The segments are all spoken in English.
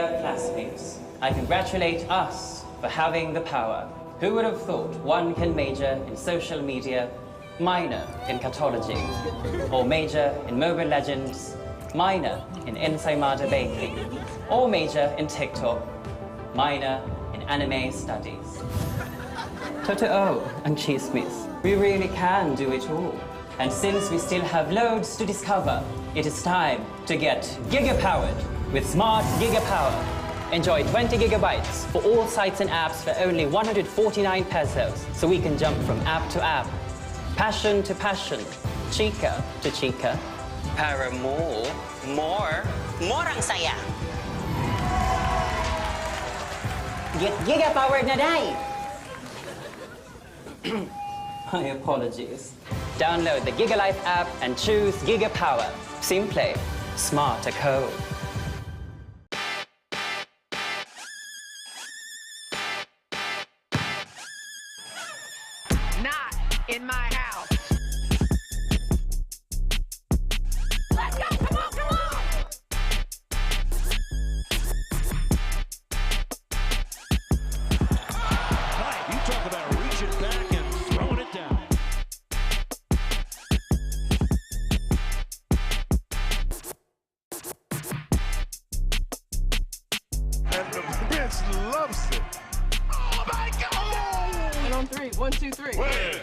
Dear classmates, I congratulate us for having the power. Who would have thought one can major in social media, minor in cartology, or major in Mobile Legends, minor in ensaymada baking, or major in TikTok, minor in anime studies. Totoo and chismis, we really can do it all. And since we still have loads to discover, it is time to get giga-powered with Smart Gigapower. Enjoy 20 gigabytes for all sites and apps for only 149 pesos, so we can jump from app to app, passion to passion, chika to chika. Para more ang saya. Get giga-powered na day! My apologies. Download the GigaLife app and choose Gigapower. Simple, smart ako. Not in my house. Let's go! Come on, come on! Right, you talk about reaching back and throwing it down. And the bench loves it. Oh my God! And on three. 1, 2, 3. Win.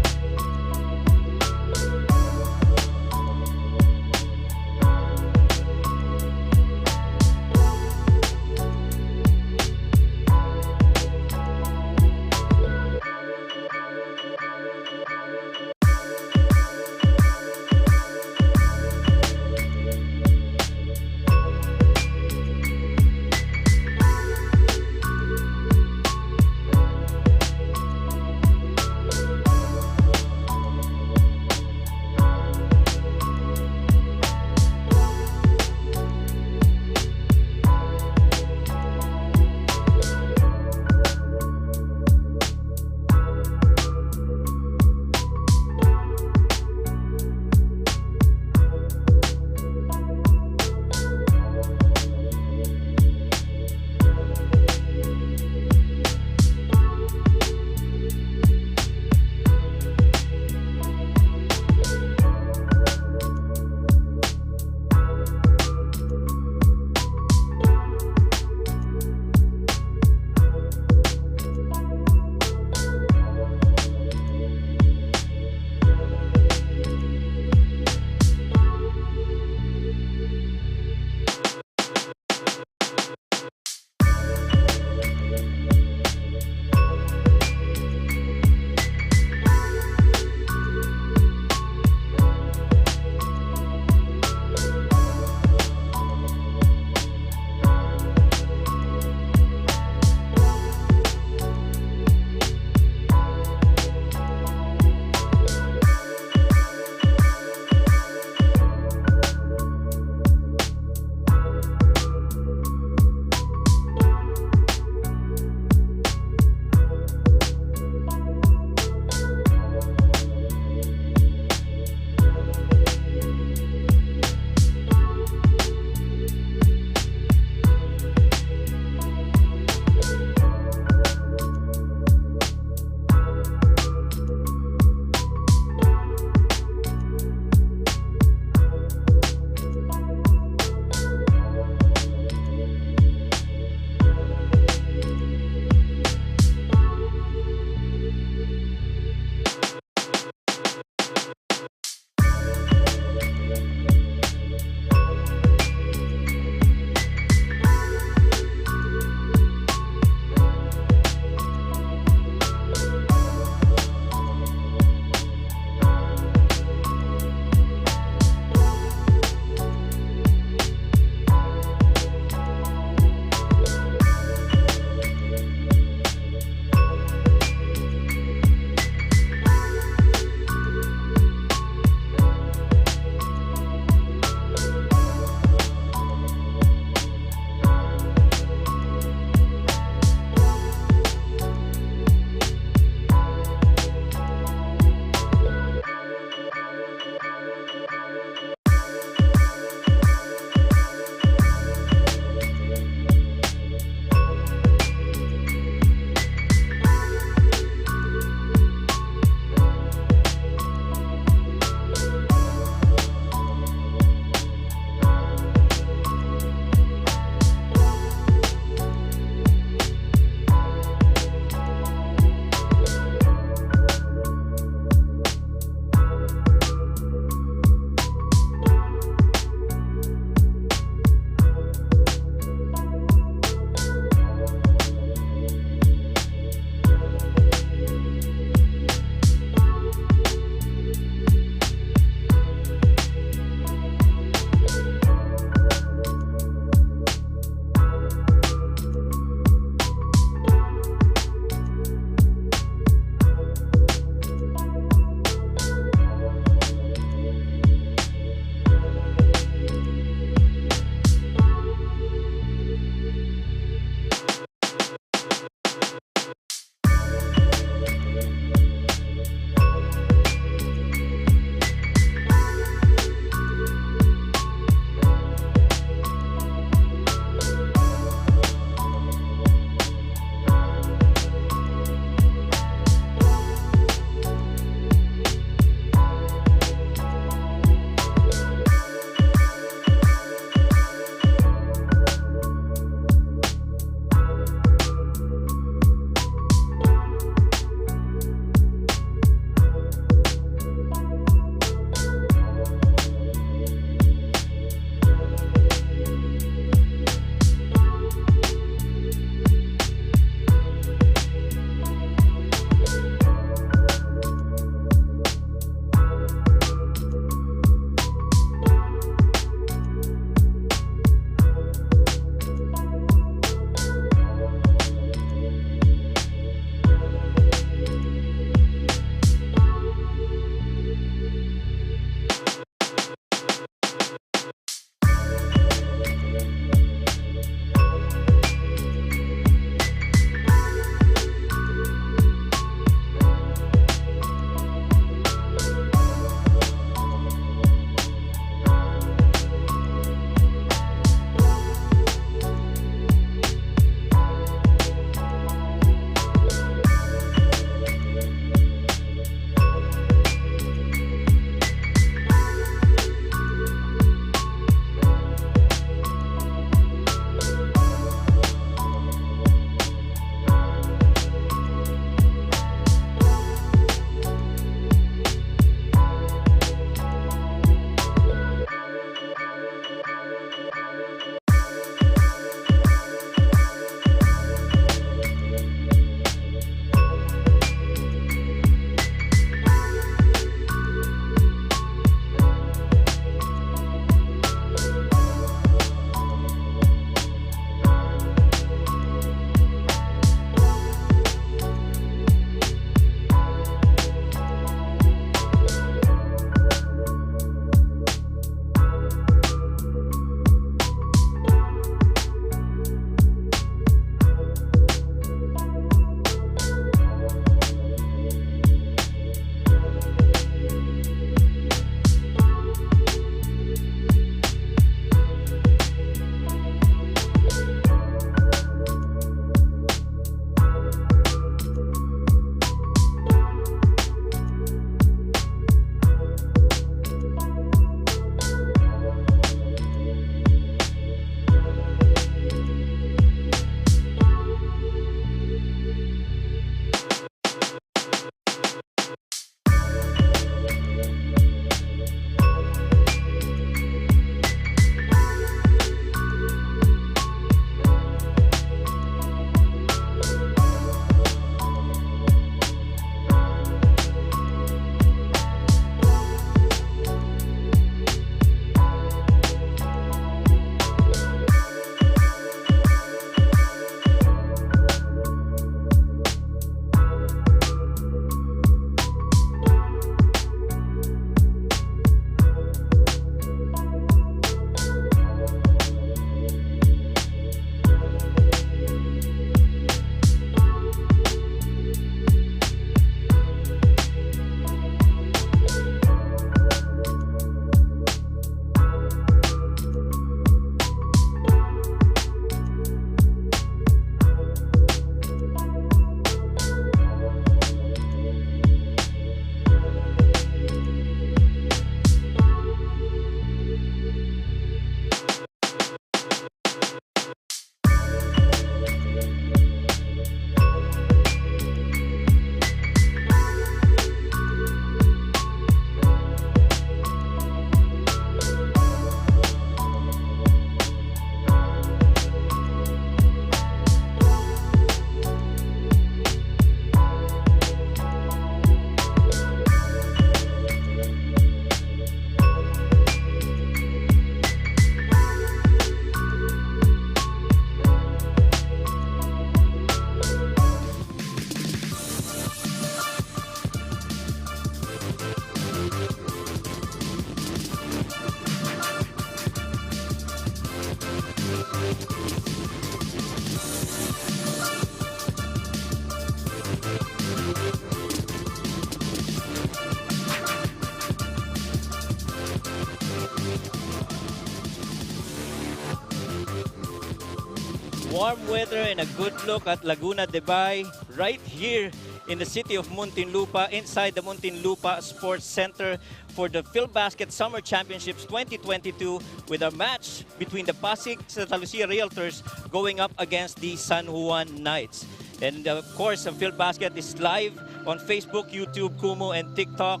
warm weather and a good look at Laguna de Bay right here in the city of Muntinlupa, inside the Muntinlupa Sports Center for the Filbasket Summer Championships 2022 with a match between the Pasig Sta Lucia Realtors going up against the San Juan Knights. And of course, Filbasket is live on Facebook, YouTube, Kumu, and TikTok.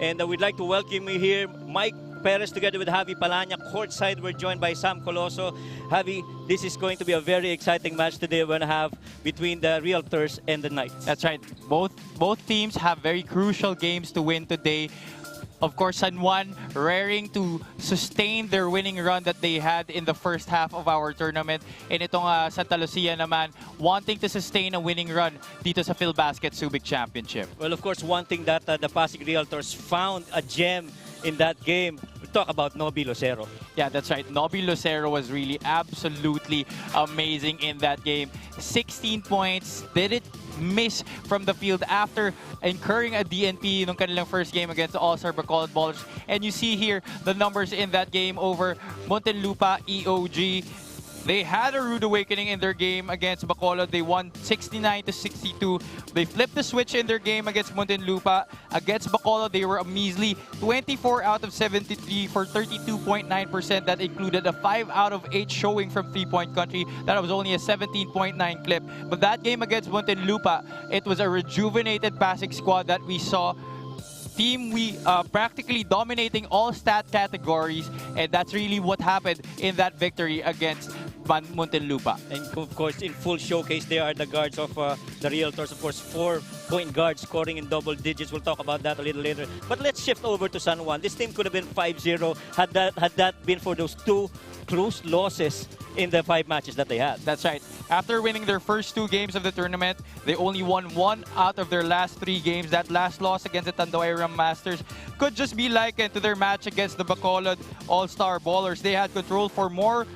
And we'd like to welcome you here, Mike Perez together with Javi Palanya. Courtside, we're joined by Sam Coloso. Javi, this is going to be a very exciting match today we're going to have between the Realtors and the Knights. That's right. Both teams have very crucial games to win today. Of course, San Juan raring to sustain their winning run that they had in the first half of our tournament. And itong Santa Lucia naman, wanting to sustain a winning run dito sa Filbasket Subic Championship. Well, of course, one thing that the Pasig Realtors found a gem in that game. We talk about Nobi Lucero. Yeah, that's right. Nobi Lucero was really absolutely amazing in that game. 16 points. Didn't miss from the field after incurring a DNP nung kanilang first game against the All-Star Bacolod Ballers. And you see here the numbers in that game over Muntinlupa EOG. They had a rude awakening in their game against Bacolod. They won 69-62. They flipped the switch in their game against Muntinlupa. Against Bacolod, they were a measly 24 out of 73 for 32.9%. That included a 5 out of 8 showing from three-point country. That was only a 17.9 clip. But that game against Muntinlupa, it was a rejuvenated Pasig squad that we saw. We practically dominating all stat categories, and that's really what happened in that victory against Muntinlupa. And of course, in full showcase, they are the guards of the Realtors. Of course, 4 point guards scoring in double digits. We'll talk about that a little later. But let's shift over to San Juan. This team could have been 5-0 had that been for those 2 close losses in the 5 matches that they had. That's right. After winning their first 2 games of the tournament, they only won 1 out of their last 3 games. That last loss against the Tanduay Ram Masters could just be likened to their match against the Bacolod All-Star Ballers. They had control for more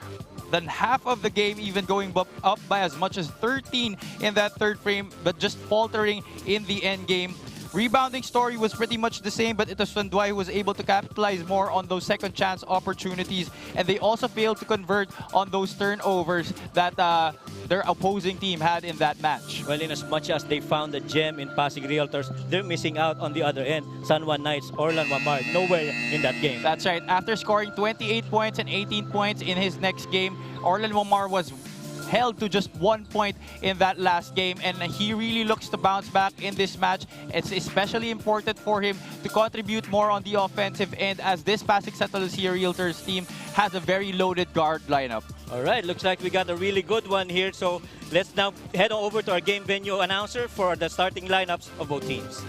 than half of the game, even going up by as much as 13 in that third frame, but just faltering in the end game. Rebounding story was pretty much the same, but it was Tanduay who was able to capitalize more on those second chance opportunities, and they also failed to convert on those turnovers that their opposing team had in that match. Well, in as much as they found a gem in Pasig Realtors, they're missing out on the other end. San Juan Knights, Orlan Wamar, nowhere in that game. That's right. After scoring 28 points and 18 points in his next game, Orlan Wamar was held to just 1 point in that last game, and he really looks to bounce back in this match. It's especially important for him to contribute more on the offensive end, as this Pasig Sta Lucia Realtors team has a very loaded guard lineup. All right, looks like we got a really good one here. So let's now head on over to our game venue announcer for the starting lineups of both teams.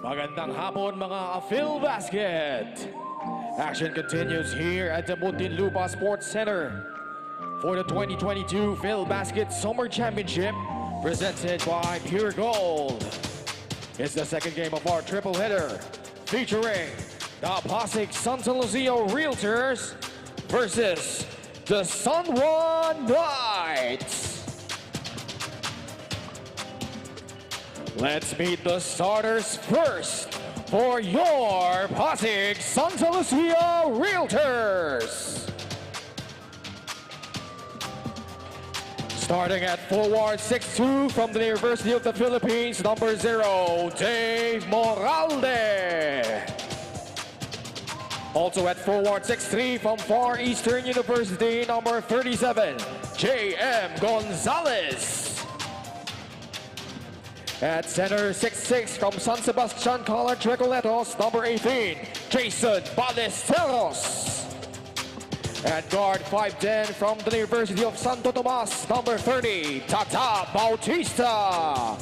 Magandang hapon mga Filbasket! Action continues here at the Muntinlupa Sports Center for the 2022 Filbasket Summer Championship presented by Pure Gold. It's the second game of our triple header featuring the Pasig Sta Lucia Realtors versus the San Juan Knights. Let's meet the starters first for your Pasig Sta Lucia Realtors. Starting at forward 6'2" from the University of the Philippines, number 0, Dave Moralde. Also at forward 6'3" from Far Eastern University, number 37, J.M. Gonzalez. At center, 6'6" from San Sebastian College, Recoletos, number 18, Jason Ballesteros. At guard, 5'10" from the University of Santo Tomas, number 30, Tata Bautista.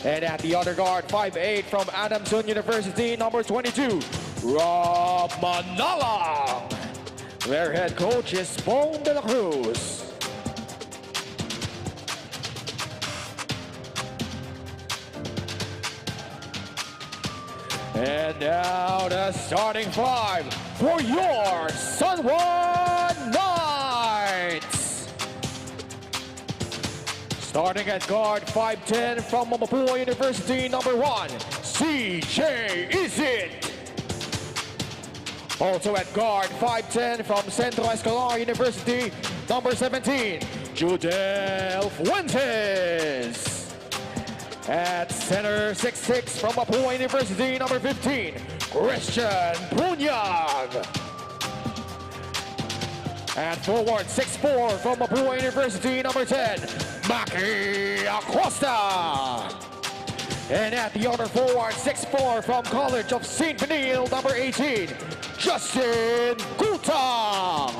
And at the other guard, 5'8" from Adamson University, number 22, Rob Manalang. Their head coach is Pong de la Cruz. And now the starting 5 for your San Juan Knights. Starting at guard, 5'10" from Mapua University, number 1, CJ Isit. Also at guard, 5'10" from Centro Escolar University, number 17, Judel Fuentes. At center, 6'6" from Mapua University, number 15, Christian Bunyag. At forward, 6'4" from Mapua University, number 10, Maki Acosta. And at the other forward, 6'4" from College of St. Benil, number 18, Justin Gutang.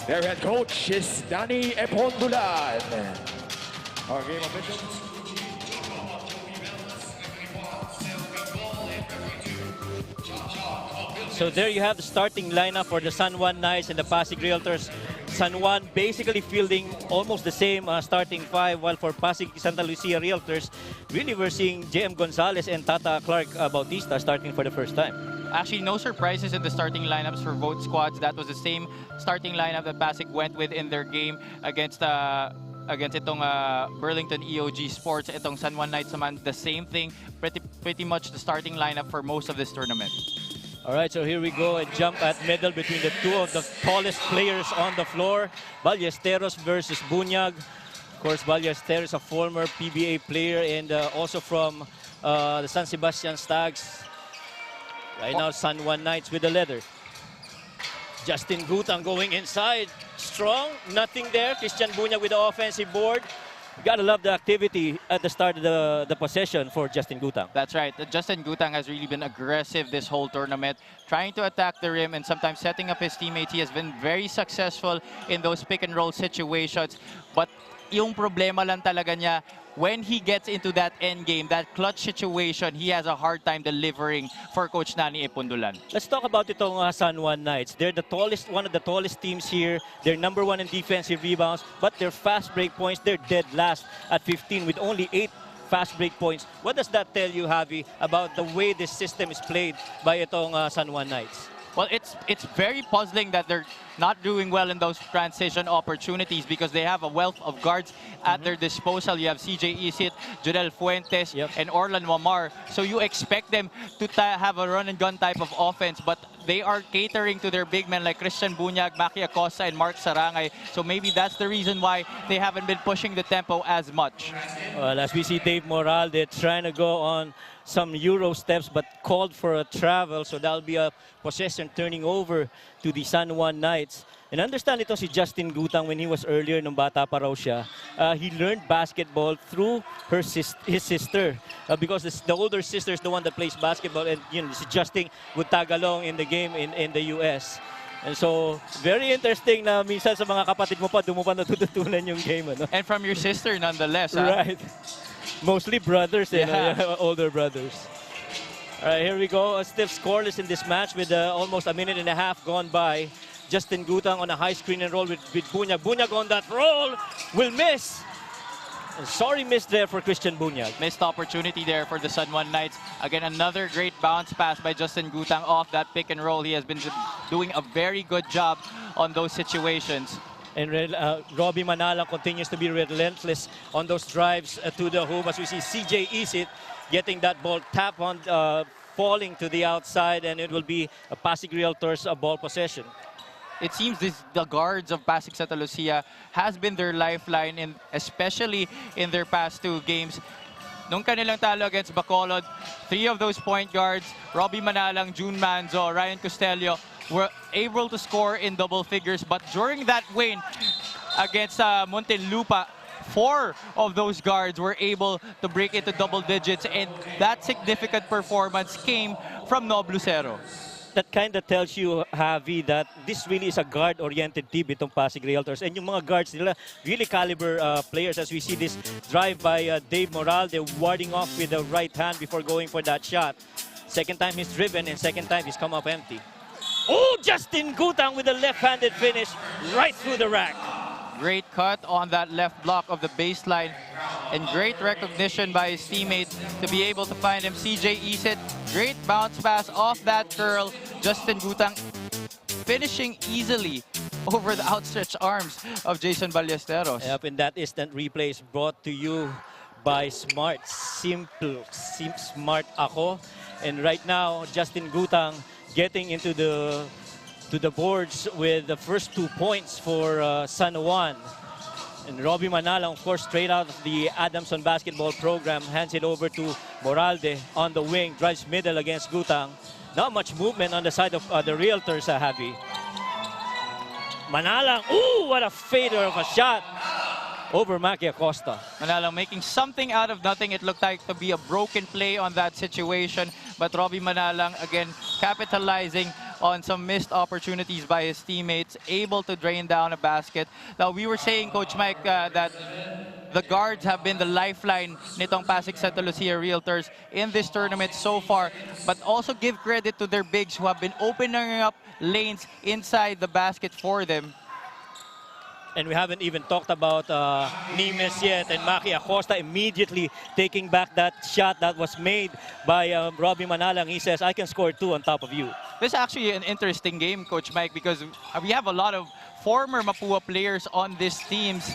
Their head coach is Danny Epondulan. Our game officials. So there you have the starting lineup for the San Juan Knights and the Pasig Realtors. San Juan basically fielding almost the same starting five, while for Pasig Santa Lucia Realtors, really we're seeing JM Gonzalez and Tata Clark Bautista starting for the first time. Actually, no surprises in the starting lineups for both squads. That was the same starting lineup that Pasig went with in their game against itong Burlington EOG Sports. Itong San Juan Knights naman, the same thing. Pretty much the starting lineup for most of this tournament. All right, so here we go, a jump at middle between the two of the tallest players on the floor. Ballesteros versus Bunyag. Of course, Ballesteros, a former PBA player and also from the San Sebastian Stags. Right now, San Juan Knights with the leather. Justin Gutang going inside. Strong, nothing there. Christian Bunyag with the offensive board. You gotta love the activity at the start of the possession for Justin Gutang. That's right. Justin Gutang has really been aggressive this whole tournament, trying to attack the rim and sometimes setting up his teammates. He has been very successful in those pick and roll situations. But yung problema lang talaga niya, when he gets into that end game, that clutch situation, he has a hard time delivering for Coach Nani Epondulan. Let's talk about itong San Juan Knights. They're the tallest, one of the tallest teams here. They're number 1 in defensive rebounds, but their fast break points, they're dead last at 15 with only 8 fast break points. What does that tell you, Javi, about the way this system is played by itong San Juan Knights? Well, it's very puzzling that they're not doing well in those transition opportunities because they have a wealth of guards at their disposal. You have CJ Isit, Jodel Fuentes, and Orlan Wamar. So you expect them to have a run-and-gun type of offense, but they are catering to their big men like Christian Bunyag, Maki Acosta, and Mark Sarangay. So maybe that's the reason why they haven't been pushing the tempo as much. Well, as we see Dave Moral, they're trying to go on some Euro steps but called for a travel. So that'll be a possession turning over to the San Juan Knights. And understand ito si Justin Gutang when he was earlier nung bata pa raw siya. He learned basketball through his sister because the older sister is the one that plays basketball, and you know, si Justin would tag along in the game in the US. And so, very interesting na minsan sa mga kapatid mo pa, doon mo pa natututunan yung game. Ano? And from your sister, nonetheless. Right. Mostly brothers, older brothers. All right, here we go. Still scoreless in this match with almost a minute and a half gone by. Justin Gutang on a high screen and roll with Bunyag. Bunyag on that roll will miss. Sorry miss there for Christian Bunyag. Missed opportunity there for the San Juan Knights. Again, another great bounce pass by Justin Gutang off that pick and roll. He has been doing a very good job on those situations. And Robbie Manalang continues to be relentless on those drives to the hoop. As we see CJ Isit getting that ball tap on, falling to the outside, and it will be a Pasig Realtors ball possession. It seems the guards of Pasig Santa Lucia has been their lifeline, especially in their past 2 games. Nung kanilang talo against Bacolod, 3 of those point guards, Robbie Manalang, June Manzo, Ryan Costello, were able to score in double figures. But during that win against Muntinlupa, 4 of those guards were able to break into double digits, and that significant performance came from Jong Lucero. That kind of tells you, Javi, that this really is a guard-oriented team, itong Pasig Realtors. And yung mga guards nila, really caliber players. As we see this drive by Dave Moral, they're warding off with the right hand before going for that shot. Second time he's driven, and second time he's come up empty. Oh, Justin Gutang with a left-handed finish right through the rack. Great cut on that left block of the baseline, and great recognition by his teammate to be able to find him. CJ Isit, great bounce pass off that curl. Justin Gutang finishing easily over the outstretched arms of Jason Ballesteros. Yep, and that instant replay is brought to you by Smart. Simple, Smart ako. And right now, Justin Gutang getting into the boards with the first 2 points for San Juan. And Robbie Manalang, of course, straight out of the Adamson basketball program, hands it over to Moralde on the wing, drives middle against Gutang. Not much movement on the side of the Realtors, Javi. Manalang, ooh, what a fader of a shot over Maki Acosta. Manalang making something out of nothing. It looked like to be a broken play on that situation. But Robbie Manalang, again, capitalizing on some missed opportunities by his teammates, able to drain down a basket. Now, we were saying, Coach Mike, that the guards have been the lifeline nitong Pasig Sta Lucia Realtors in this tournament so far. But also give credit to their bigs who have been opening up lanes inside the basket for them. And we haven't even talked about Nimes yet, and Maki Acosta immediately taking back that shot that was made by Robbie Manalang. He says, I can score 2 on top of you. This is actually an interesting game, Coach Mike, because we have a lot of former Mapua players on these teams.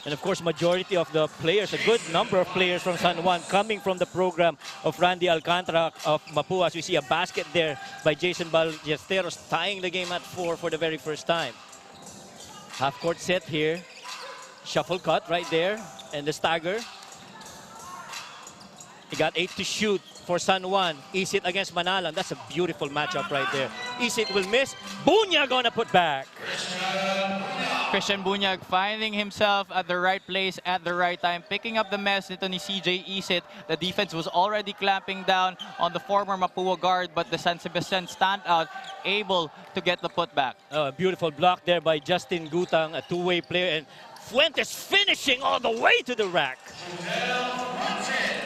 And of course, majority of the players, a good number of players from San Juan coming from the program of Randy Alcantara of Mapua. As we see a basket there by Jason Ballesteros, tying the game at 4 for the very first time. Half-court set here. Shuffle cut right there. And the stagger. He got 8 to shoot for San Juan. Isit against Manalang. That's a beautiful matchup right there. Isit will miss. Bunyag gonna put back. Christian Bunyag finding himself at the right place at the right time, picking up the mess nito ni CJ Isit. The defense was already clamping down on the former Mapua guard, but the San Sebastian standout able to get the putback. Oh, a beautiful block there by Justin Gutang, a two-way player, and Fuentes finishing all the way to the rack.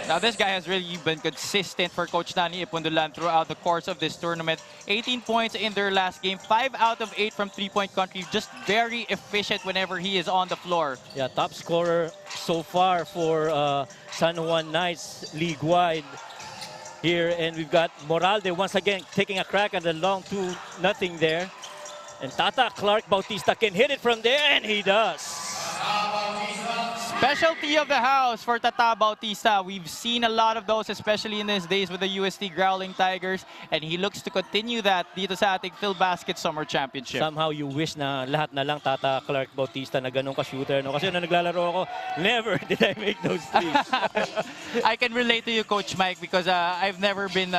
Now this guy has really been consistent for Coach Danny Ipundulan throughout the course of this tournament. 18 points in their last game, 5 out of 8 from three-point country. Just very efficient whenever he is on the floor. Yeah, top scorer so far for San Juan Knights league-wide here. And we've got Moralde once again taking a crack at the long 2-0 there. And Tata Clark Bautista can hit it from there, and he does. Specialty of the house for Tata Bautista. We've seen a lot of those, especially in his days with the UST Growling Tigers. And he looks to continue that dito sa ating Filbasket Summer Championship. Somehow you wish na lahat na lang Tata Clark Bautista na ganun ka-shooter. No? Kasi nung naglalaro ako, never did I make those threes. I can relate to you, Coach Mike, because I've never been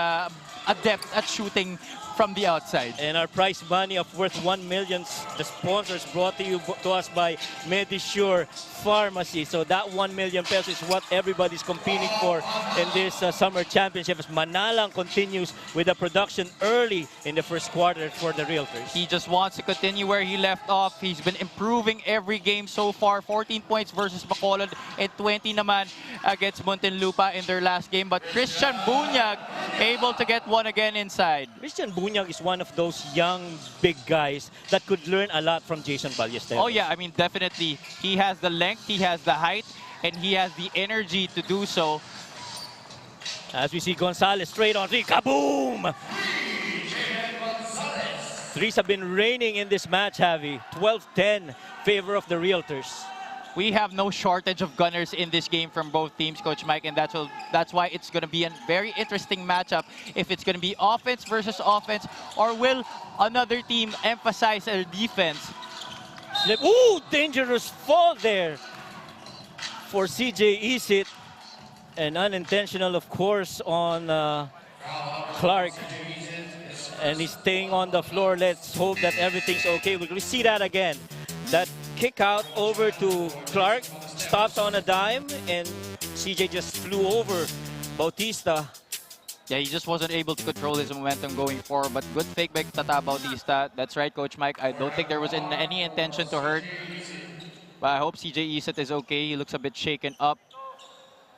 adept at shooting from the outside. And our prize money of worth 1 million, the sponsors brought to us by Medisure Pharmacy. So that 1 million pesos is what everybody's competing for in this summer championship as Manalang continues with the production early in the first quarter for the Realtors. He just wants to continue where he left off. He's been improving every game so far. 14 points versus Bacolod and 20 naman against Muntinlupa in their last game. But Christian Bunyag able to get one again inside. Christian Bunyag is one of those young, big guys that could learn a lot from Jason Ballesteros. Oh yeah, I mean, definitely. He has the length, he has the height, and he has the energy to do so. As we see Gonzalez straight on three, kaboom! Threes have been raining in this match, Javi. 12-10, favor of the Realtors. We have no shortage of gunners in this game from both teams, Coach Mike, and that's why it's going to be a very interesting matchup. If it's going to be offense versus offense, or will another team emphasize their defense? Ooh, dangerous fall there for CJ Isit. And unintentional, of course, on Clark. And he's staying on the floor. Let's hope that everything's okay. We're going to see that again. That kick out over to Clark, stops on a dime, and CJ just flew over Bautista. Yeah, he just wasn't able to control his momentum going forward, but good fake by Tata Bautista. That's right, Coach Mike. I don't think there was any intention to hurt. But I hope CJ Isit is okay. He looks a bit shaken up.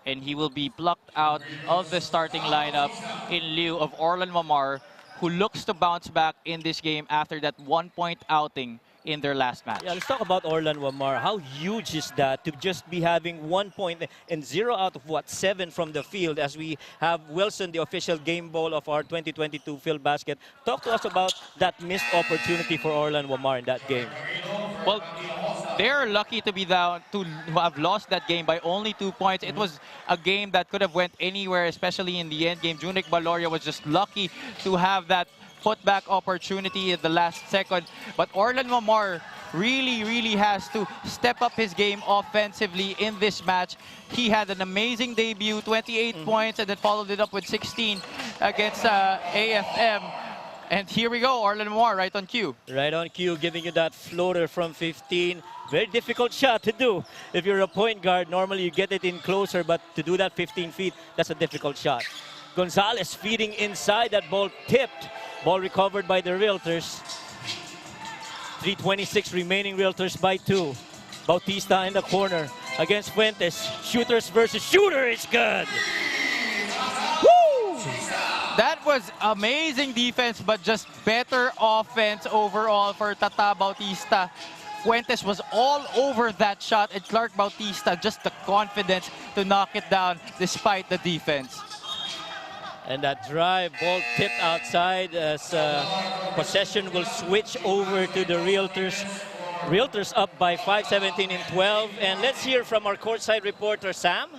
And he will be plucked out of the starting lineup in lieu of Orlan Mamar, who looks to bounce back in this game after that 1-point outing in their last match. Yeah, let's talk about Orlan Wamar. How huge is that to just be having 1 point and 0 out of what, 7 from the field as we have Wilson, the official game ball of our 2022 Filbasket. Talk to us about that missed opportunity for Orlan Wamar in that game. Well, they're lucky to be down, to have lost that game by only 2 points. It was a game that could have went anywhere, especially in the end game. Jong Baloria was just lucky to have that putback opportunity at the last second. But Orlan Mamar really has to step up his game offensively in this match. He had an amazing debut, 28 points, and then followed it up with 16 against AFM. And here we go, Orlan Mamar right on cue. Right on cue, giving you that floater from 15. Very difficult shot to do. If you're a point guard, normally you get it in closer, but to do that 15 feet, that's a difficult shot. Gonzalez feeding inside, that ball tipped. Ball recovered by the Realtors. 3:26 remaining, Realtors by 2. Bautista in the corner against Fuentes. Shooters versus shooter, it's good. Woo! That was amazing defense, but just better offense overall for Tata Bautista. Fuentes was all over that shot, and Clark Bautista just the confidence to knock it down despite the defense. And that drive, ball tipped outside as possession will switch over to the Realtors. Realtors up by 5, 17 and 12. And let's hear from our courtside reporter, Sam.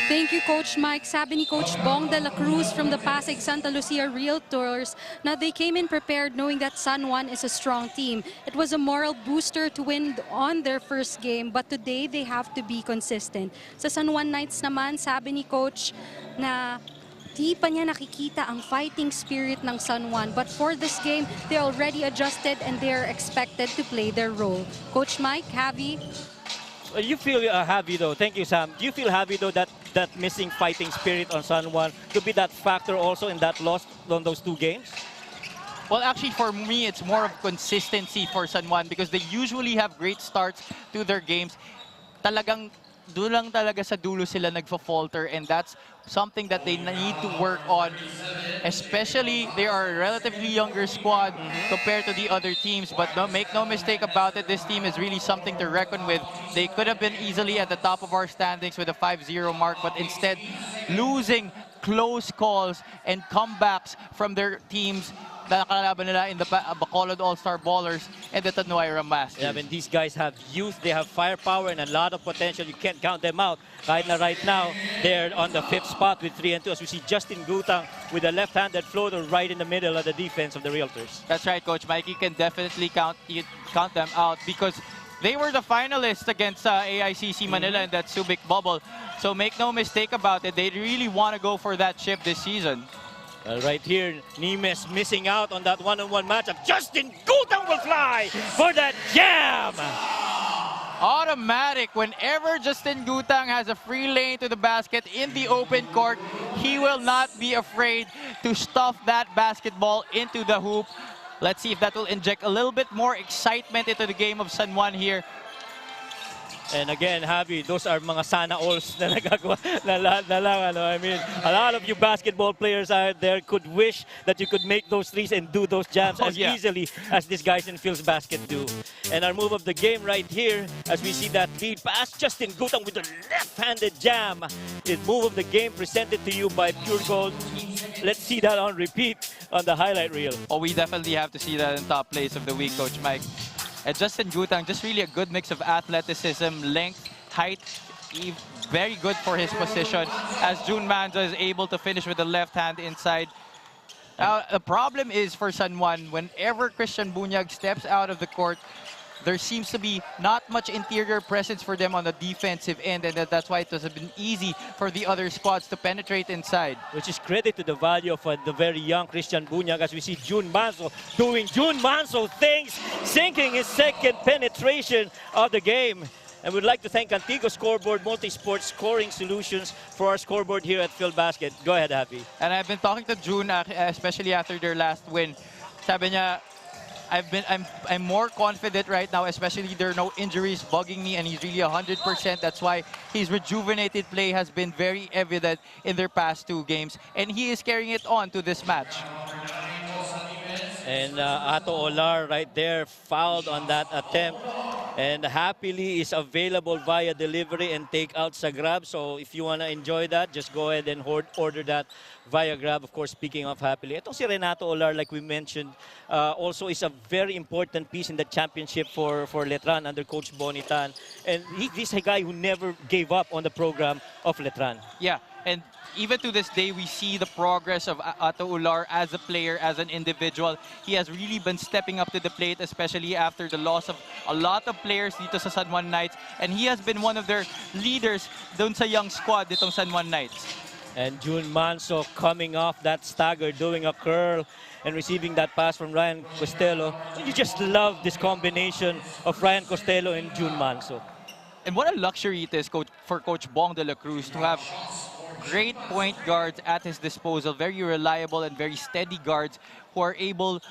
Thank you, Coach Mike. Sabi ni Coach Bong de la Cruz from the Pasig Santa Lucia Realtors. Now, they came in prepared knowing that San Juan is a strong team. It was a moral booster to win on their first game, but today they have to be consistent. Sa San Juan Knights naman, sabi ni Coach na di pa niya nakikita ang fighting spirit ng San Juan. But for this game, they're already adjusted and they're expected to play their role. Coach Mike, Javi? You feel Javi though, thank you Sam. Do you feel Javi though that missing fighting spirit on San Juan could be that factor also in that loss on those 2 games? Well, actually, for me, it's more of consistency for San Juan because they usually have great starts to their games. Talagang doon lang talaga sa dulo sila nagfa-falter, and that's something that they need to work on. Especially, they are a relatively younger squad compared to the other teams, but make no mistake about it, this team is really something to reckon with. They could have been easily at the top of our standings with a 5-0 mark, but instead, losing close calls and comebacks from their teams na nakalaban nila in the Bacolod All-Star Ballers and the Tanduay Masters. Yeah, I mean, these guys have youth, they have firepower and a lot of potential. You can't count them out. Kahit na right now, they're on the 5th spot with 3 and 2. As we see Justin Gutang with a left-handed floater right in the middle of the defense of the Realtors. That's right, Coach Mike. You can definitely count them out because they were the finalists against AICC Manila in that Subic bubble. So make no mistake about it, they really want to go for that chip this season. Right here, Nimes missing out on that one-on-one matchup. Justin Gutang will fly for that jam! Automatic, whenever Justin Gutang has a free lane to the basket in the open court, he will not be afraid to stuff that basketball into the hoop. Let's see if that will inject a little bit more excitement into the game of San Juan here. And again, Javi, those are mga sana-alls na nagagawa na lahat na lang. Ano? I mean, a lot of you basketball players out there could wish that you could make those threes and do those jams as easily as these guys in Filbasket do. And our move of the game right here, as we see that lead pass, Justin Gutang with the left-handed jam. The move of the game presented to you by Pure Gold. Let's see that on repeat on the highlight reel. Oh, we definitely have to see that in top plays of the week, Coach Mike. And Justin Gutang, just really a good mix of athleticism, length, height, very good for his position, as June Manza is able to finish with the left hand inside. Now, the problem is for San Juan, whenever Christian Bunyag steps out of the court, there seems to be not much interior presence for them on the defensive end, and that's why it has been easy for the other squads to penetrate inside. Which is credit to the value of the very young Christian Bunyag, as we see June Manso doing June Manso things, sinking his second penetration of the game. And we'd like to thank Antigua Scoreboard Multi-Sport Scoring Solutions for our scoreboard here at Filbasket. Go ahead, Happy. And I've been talking to June, especially after their last win. Sabi niya, I'm more confident right now, especially there are no injuries bugging me, and he's really 100%. That's why his rejuvenated play has been very evident in their past 2 games, and he is carrying it on to this match. And Ato Olar right there fouled on that attempt. And happily is available via delivery and takeout sa Grab. So if you want to enjoy that, just go ahead and order that via Grab. Of course, speaking of happily, itong si Renato Olar, like we mentioned, also is a very important piece in the championship for Letran under Coach Bonitan. And he's a guy who never gave up on the program of Letran. Yeah, and even to this day, we see the progress of Ato Ular as a player, as an individual. He has really been stepping up to the plate, especially after the loss of a lot of players dito sa San Juan Knights. And he has been one of their leaders doon sa young squad ditong San Juan Knights. And June Manso coming off that stagger, doing a curl and receiving that pass from Ryan Costello. You just love this combination of Ryan Costello and June Manso. And what a luxury it is for Coach Bong de la Cruz to have great point guards at his disposal, very reliable and very steady guards who are able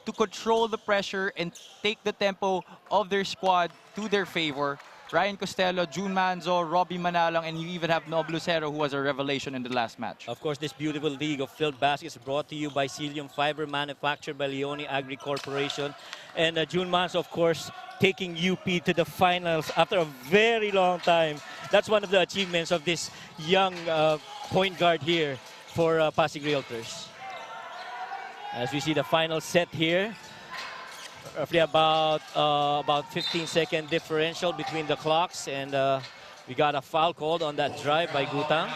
to control the pressure and take the tempo of their squad to their favor. Ryan Costello, June Manzo, Robbie Manalang, and you even have Nob Lucero, who was a revelation in the last match. Of course, this beautiful league of Filbasket is brought to you by Cilium Fiber, manufactured by Leone Agri Corporation. And June Manzo, of course, taking UP to the finals after a very long time. That's one of the achievements of this young point guard here for Pasig Realtors. As we see the final set here, roughly about 15-second differential between the clocks, and we got a foul called on that drive by Gutang.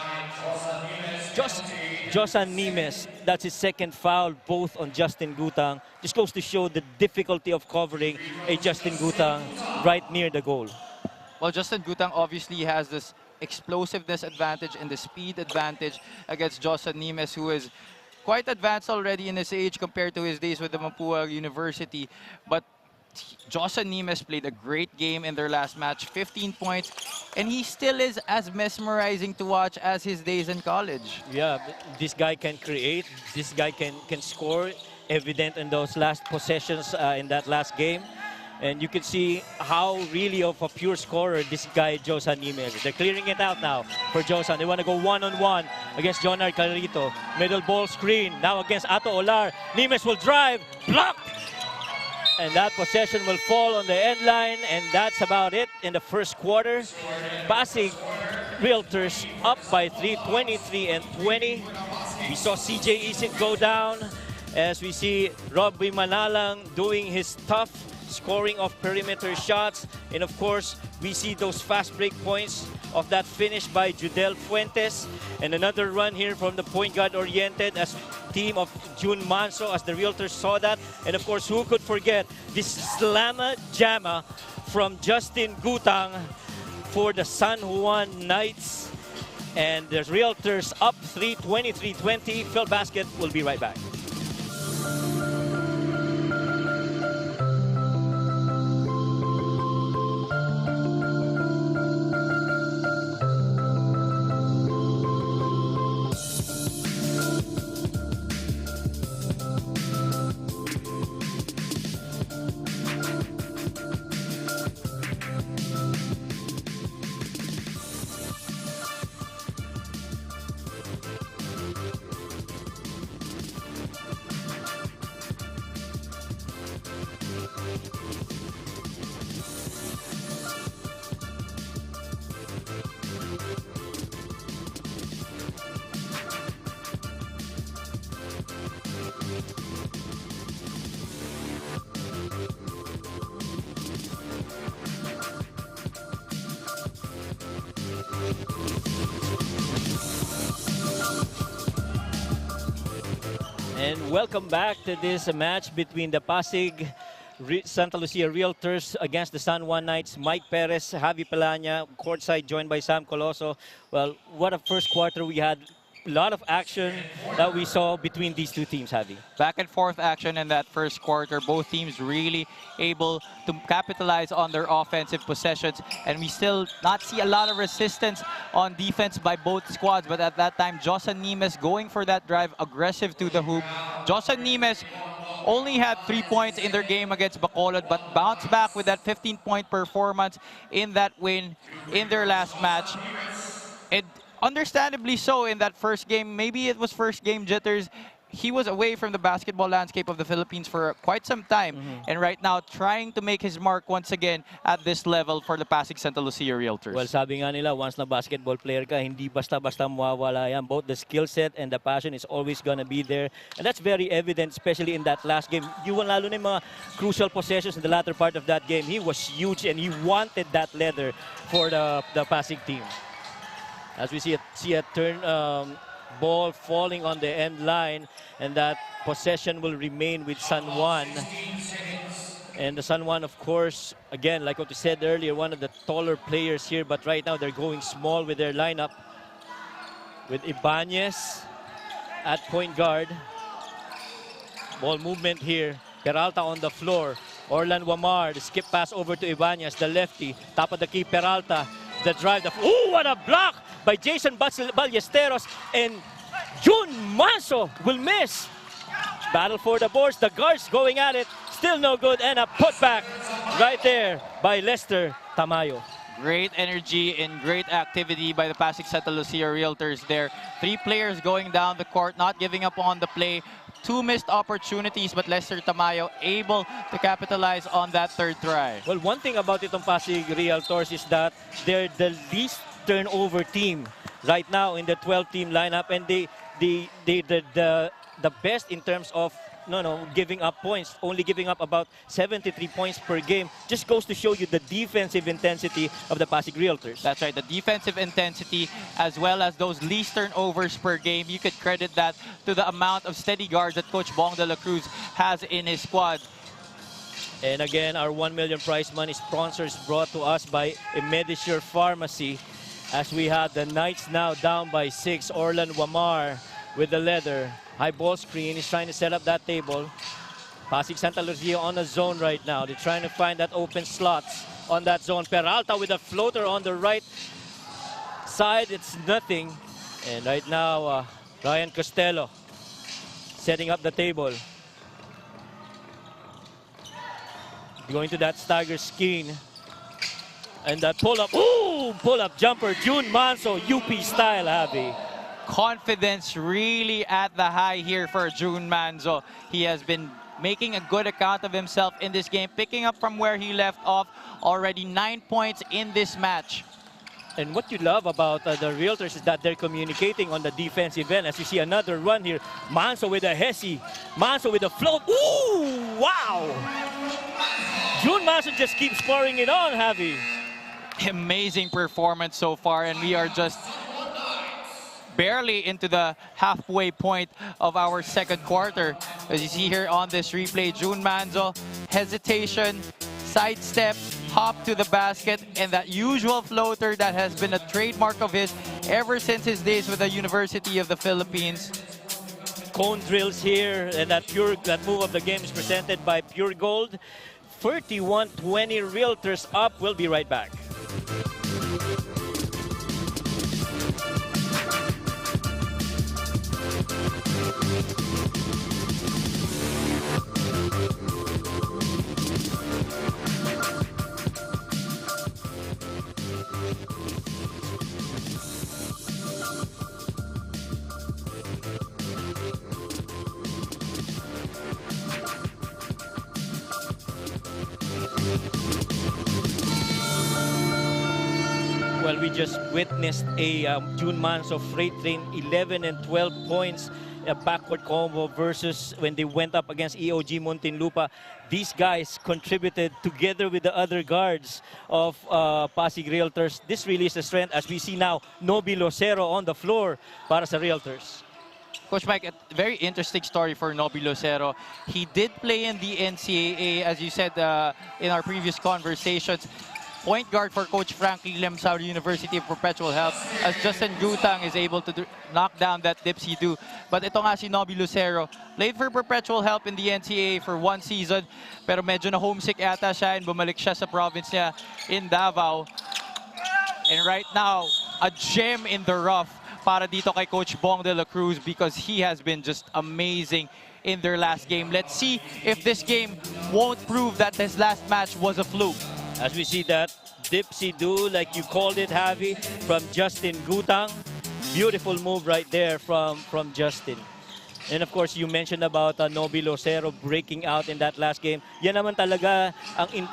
Josan Nimes, that's his second foul, both on Justin Gutang. Just goes to show the difficulty of covering a Justin Gutang right near the goal. Well, Justin Gutang obviously has this explosiveness advantage and the speed advantage against Josan Nimes, who is quite advanced already in his age compared to his days with the Mapua University. But Josan Nimes played a great game in their last match, 15 points, and he still is as mesmerizing to watch as his days in college. Yeah, this guy can create, this guy can score, evident in those last possessions in that last game. And you can see how really of a pure scorer this guy, Josan Nimes. They're clearing it out now for Josan. They want to go one-on-one against Jonar Carrito. Middle ball screen, now against Ato Olar. Nimes will drive, blocked! And that possession will fall on the end line, and that's about it in the first quarter. Pasig Realtors up by 3, 23-20. We saw CJ Isit go down as we see Robbie Manalang doing his tough scoring of perimeter shots. And of course, we see those fast break points of that finish by Judel Fuentes. And another run here from the point guard oriented as team of June Manso as the Realtors saw that. And of course, who could forget this slamma jamma from Justin Gutang for the San Juan Knights. And the Realtors up 3, 23-20. Filbasket will be right back. And welcome back to this match between the Pasig Santa Lucia Realtors against the San Juan Knights. Mike Perez, Javi Pelanya, courtside joined by Sam Coloso. Well, what a first quarter we had. A lot of action that we saw between these two teams, Javi. Back and forth action in that first quarter. Both teams really able to capitalize on their offensive possessions. And we still not see a lot of resistance on defense by both squads. But at that time, Josan Nimes going for that drive, aggressive to the hoop. Josan Nimes only had 3 points in their game against Bacolod, but bounced back with that 15-point performance in that win in their last match. Understandably so in that first game. Maybe it was first game jitters. he was away from the basketball landscape of the Philippines for quite some time. And right now, trying to make his mark once again at this level for the Pasig Sta Lucia Realtors. Well, sabi nga nila, once na basketball player ka, hindi basta-basta mawawala yan. Both the skill set and the passion is always gonna be there. And that's very evident, especially in that last game. Lalo na yung mga crucial possessions in the latter part of that game. He was huge and he wanted that leather for the Pasig team. As we see a turn ball falling on the end line, and that possession will remain with San Juan. And the San Juan, of course, again, like what we said earlier, one of the taller players here, but right now they're going small with their lineup. With Ibanez at point guard. Ball movement here. Peralta on the floor. Orlan Wamar, the skip pass over to Ibanez, the lefty. Top of the key, Peralta. The drive. Ooh, what a block by Jason Ballesteros. And Jun Manso will miss. Battle for the boards. The guards going at it. Still no good. And a putback right there by Lester Tamayo. Great energy and great activity by the Pasig Sta Lucia Realtors there. 3 players going down the court, not giving up on the play. 2 missed opportunities, but Lester Tamayo able to capitalize on that third try. Well, one thing about itong Pasig Realtors is that they're the least turnover team right now in the 12-team lineup, and the best in terms of giving up points, only giving up about 73 points per game. Just goes to show you the defensive intensity of the Pasig Realtors. That's right, the defensive intensity as well as those least turnovers per game. You could credit that to the amount of steady guards that Coach Jong de la Cruz has in his squad. And again, our 1 million prize money sponsors brought to us by Medisure Pharmacy. As we have the Knights now down by 6. Orlan Wamar with the leather. High ball screen. He's trying to set up that table. Pasig Sta Lucia on a zone right now. They're trying to find that open slots on that zone. Peralta with a floater on the right side. It's nothing. And right now, Ryan Costello setting up the table. Going to that stagger scheme. And that pull-up. Ooh! Pull-up jumper. Jun Manso, UP style, Javi. Confidence really at the high here for Jun Manso. He has been making a good account of himself in this game, picking up from where he left off. Already 9 points in this match. And what you love about the Realtors is that they're communicating on the defensive end. As you see another run here. Manso with a Hesse. Manso with a float. Ooh! Wow! Jun Manso just keeps pouring it on, Javi. Amazing performance so far, and we are just barely into the halfway point of our second quarter. As you see here on this replay, Jun Manso, hesitation, sidestep, hop to the basket, and that usual floater that has been a trademark of his ever since his days with the University of the Philippines. Cone drills here, and that move of the game is presented by Pure Gold. 31-20 Realtors up. We'll be right back. Well, we just witnessed a Jun Manso freight train, 11 and 12 points, a backward combo versus when they went up against EOG Muntinlupa. These guys contributed together with the other guards of Pasig Realtors. This really is a strength as we see now Nobby Lucero on the floor para sa Realtors. Coach Mike, a very interesting story for Nobby Lucero. He did play in the NCAA, as you said in our previous conversations. Point guard for Coach Frankie Lim, Saudi University of Perpetual Health, as Justin Gutang is able to knock down that dipsy-do. But ito nga si Nobby Lucero, played for Perpetual Health in the NCAA for 1 season, pero medyo na homesick ata siya and bumalik siya sa province niya in Davao. And right now, a gem in the rough para dito kay Coach Jong de la Cruz because he has been just amazing in their last game. Let's see if this game won't prove that this last match was a fluke. As we see that dipsy-do, like you called it, Javi, from Justin Gutang. Beautiful move right there from Justin. And of course, you mentioned about Nobi Lucero breaking out in that last game. Yan naman talaga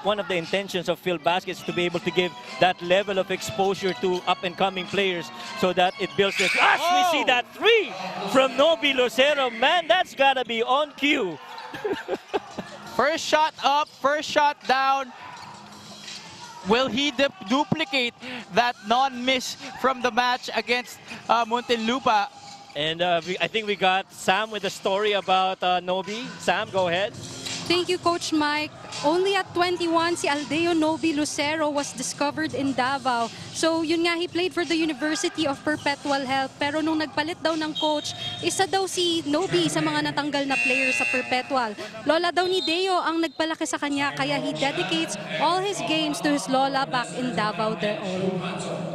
one of the intentions of Filbasket is to be able to give that level of exposure to up-and-coming players so that it builds their... We see that three from Nobi Lucero. Man, that's got to be on cue. First shot up, first shot down. Will he duplicate that non-miss from the match against Muntinlupa? And I think we got Sam with a story about Nobi. Sam, go ahead. Thank you, Coach Mike. Only at 21, si Aldeo Nobi Lucero was discovered in Davao. So yun nga, he played for the University of Perpetual Health. Pero nung nagpalit daw ng coach, isa daw si Nobi sa mga natanggal na players sa Perpetual. Lola daw ni Deo ang nagpalaki sa kanya, kaya he dedicates all his games to his lola back in Davao there.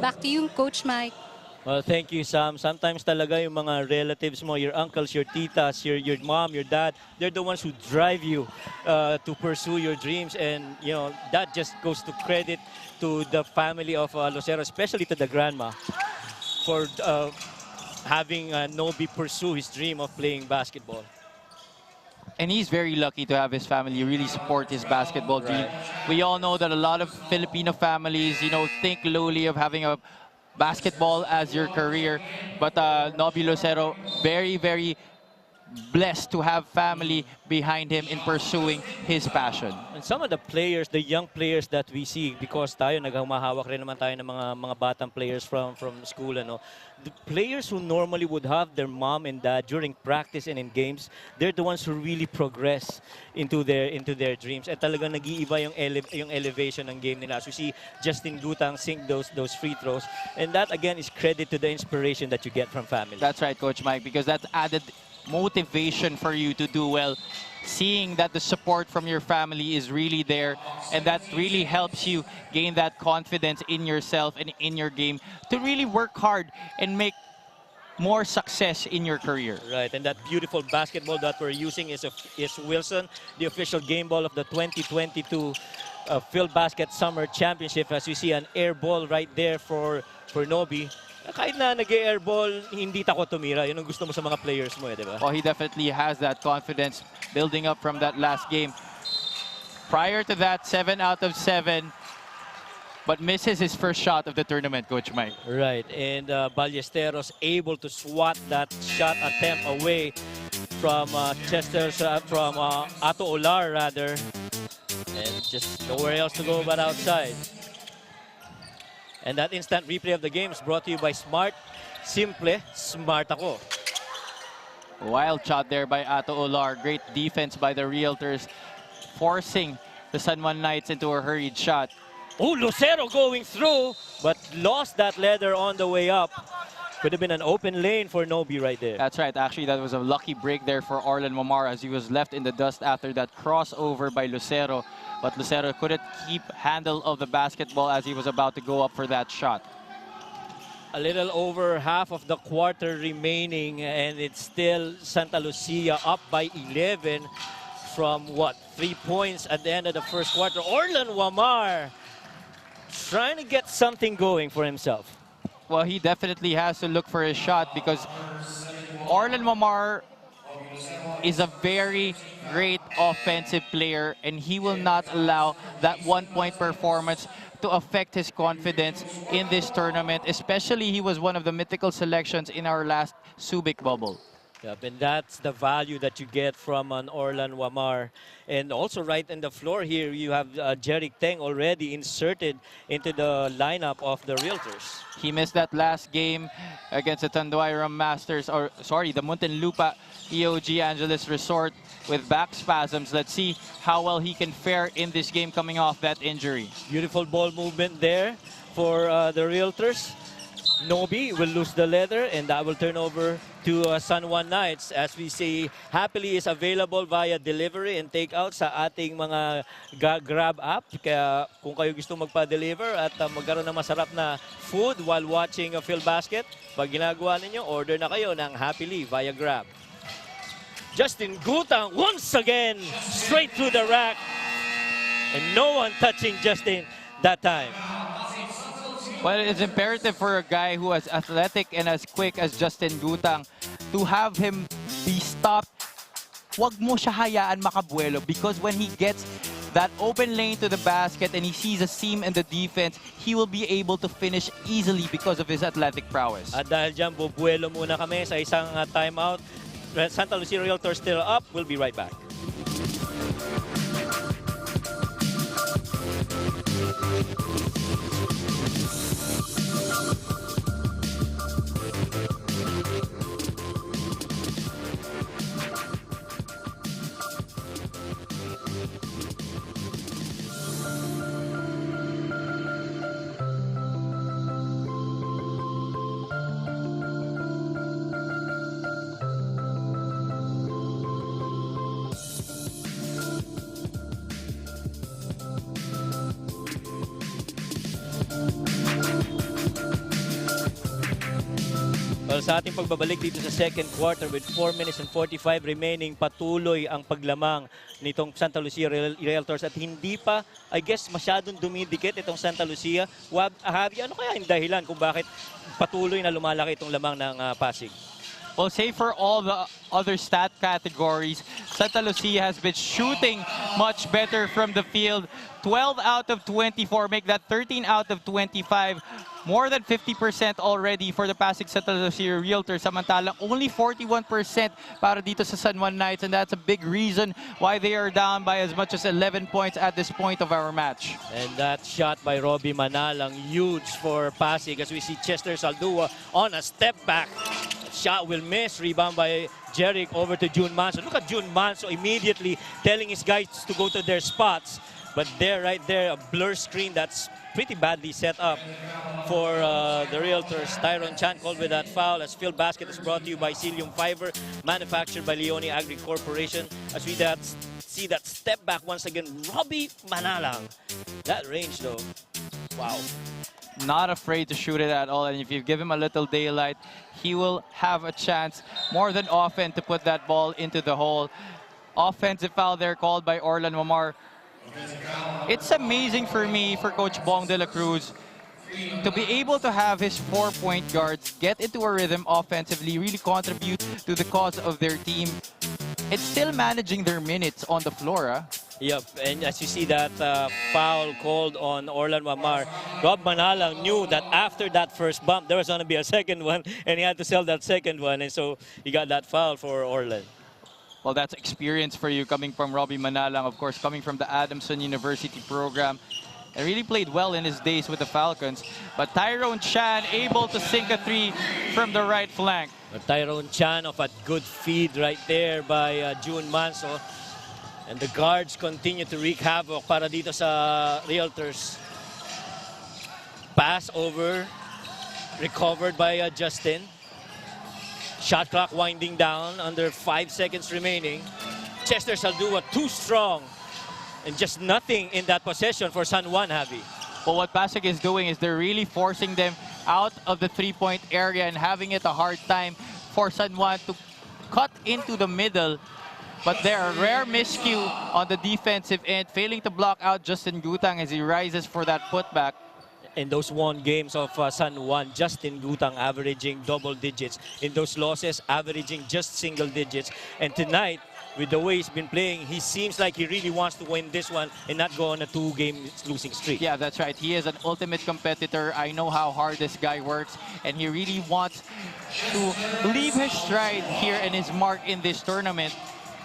Back to you, Coach Mike. Well, thank you, Sam. Sometimes talaga yung mga relatives mo, your uncles, your titas, your mom, your dad, they're the ones who drive you to pursue your dreams. And, you know, that just goes to credit to the family of Lucero, especially to the grandma, for having Nobi pursue his dream of playing basketball. And he's very lucky to have his family really support his basketball dream. We all know that a lot of Filipino families, you know, think lowly of having a basketball as your career, but Nobi Lucero, very, very blessed to have family behind him in pursuing his passion. And some of the players, the young players that we see, because tayo naghumahawak rin naman tayo ng mga batang players from school, ano, the players who normally would have their mom and dad during practice and in games, they're the ones who really progress into their dreams. At talagang nag-iiba yung elevation ng game nila. As we see Justin Gutang sink those free throws, and that again is credit to the inspiration that you get from family. That's right, Coach Mike, because that's added motivation for you to do well. Seeing that the support from your family is really there, and that really helps you gain that confidence in yourself and in your game to really work hard and make more success in your career. Right, and that beautiful basketball that we're using is Wilson, the official game ball of the 2022 Filbasket Summer Championship. As you see, an air ball right there for Nobi. Kahit na nag-air ball, hindi takot tumira. Yun ang gusto mo sa mga players mo, di ba? Well, he definitely has that confidence building up from that last game. Prior to that, 7 out of 7, but misses his first shot of the tournament, Coach Mike. Right, and Ballesteros able to swat that shot attempt away from Ato Olar, rather. And just nowhere else to go but outside. And that instant replay of the game is brought to you by Smart. Simple, smart ako. Wild shot there by Ato Olar. Great defense by the Realtors, forcing the San Juan Knights into a hurried shot. Oh, Lucero going through, but lost that leather on the way up. Could have been an open lane for Nobi right there. That's right. Actually, that was a lucky break there for Orlan Momar as he was left in the dust after that crossover by Lucero. But Lucero couldn't keep handle of the basketball as he was about to go up for that shot. A little over half of the quarter remaining, and it's still Santa Lucia up by 11 from, 3 points at the end of the first quarter. Orlan Wamar trying to get something going for himself. Well, he definitely has to look for his shot because Orlan Momar is a very great offensive player, and he will not allow that one-point performance to affect his confidence in this tournament. Especially, he was one of the mythical selections in our last Subic bubble. Yep, and that's the value that you get from an Orlan Wamar. And also right in the floor here, you have Jeric Teng already inserted into the lineup of the Realtors. He missed that last game against the Tanduayram Masters, or sorry, the Muntinlupa EOG Angeles Resort with back spasms. Let's see how well he can fare in this game coming off that injury. Beautiful ball movement there for the Realtors. Nobi will lose the leather, and that will turn over to San Juan Knights. As we say, happily is available via delivery and takeout sa ating mga Grab app. Kaya kung kayo gusto magpa-deliver at magkaroon ng masarap na food while watching a Filbasket, pag ginagawa ninyo, order na kayo ng happily via Grab. Justin Gutang once again straight through the rack, and no one touching Justin that time. Well, it's imperative for a guy who is athletic and as quick as Justin Gutang to have him be stopped, wag mo siya hayaan makabuelo because when he gets that open lane to the basket and he sees a seam in the defense, he will be able to finish easily because of his athletic prowess. At dahil dyan, bubuelo muna kami sa isang timeout. Santa Lucia Realtors still up. We'll be right back. Well, sa ating pagbabalik dito sa second quarter with 4 minutes and 45 remaining, patuloy ang paglamang nitong Santa Lucia Realtors at hindi pa, I guess, masyadong dumidikit itong Santa Lucia. Javi, ano kaya yung dahilan kung bakit patuloy na lumalaki itong lamang ng Pasig? Well, say for all the other stat categories, Santa Lucia has been shooting much better from the field. 12 out of 24, make that 13 out of 25. More than 50% already for the Pasig Santa Lucia Realtors. Samantalang only 41% para dito sa San Juan Knights, and that's a big reason why they are down by as much as 11 points at this point of our match. And that shot by Robbie Manalang, huge for Pasig as we see Chester Saldua on a step back. Shot will miss, rebound by Jeric over to June Manso. Look at June Manso immediately telling his guys to go to their spots. But there, right there, a blur screen that's pretty badly set up for the Realtors. Tyron Chan called with that foul as Filbasket is brought to you by Cilium Fiber, manufactured by Leone Agri Corporation. As we see that step back once again, Robbie Manalang. That range though, wow. Not afraid to shoot it at all, and if you give him a little daylight, he will have a chance more than often to put that ball into the hole. Offensive foul there called by Orlan Mamar. It's amazing for me, for Coach Bong de la Cruz, to be able to have his 4-point guards get into a rhythm offensively, really contribute to the cause of their team. It's still managing their minutes on the floor. Yep, and as you see that foul called on Orlan Mamar, Rob Manalang knew that after that first bump, there was going to be a second one, and he had to sell that second one, and so he got that foul for Orlan. Well, that's experience for you coming from Robbie Manalang, of course, coming from the Adamson University program. And really played well in his days with the Falcons. But Tyrone Chan able to sink a three from the right flank. But Tyrone Chan of a good feed right there by June Manso. And the guards continue to wreak havoc para dito sa Realtors. Pass over, recovered by Justin. Shot clock winding down, under 5 seconds remaining. Chester Saldua too strong. And just nothing in that possession for San Juan, Javi. But what Pasig is doing is they're really forcing them out of the three-point area and having it a hard time for San Juan to cut into the middle. But there are rare miscue on the defensive end, failing to block out Justin Gutang as he rises for that putback. In those won games of San Juan, Justin Gutang averaging double digits. In those losses, averaging just single digits. And tonight, with the way he's been playing, he seems like he really wants to win this one and not go on a 2-game losing streak. Yeah, that's right. He is an ultimate competitor. I know how hard this guy works, and he really wants to leave his stride here and his mark in this tournament.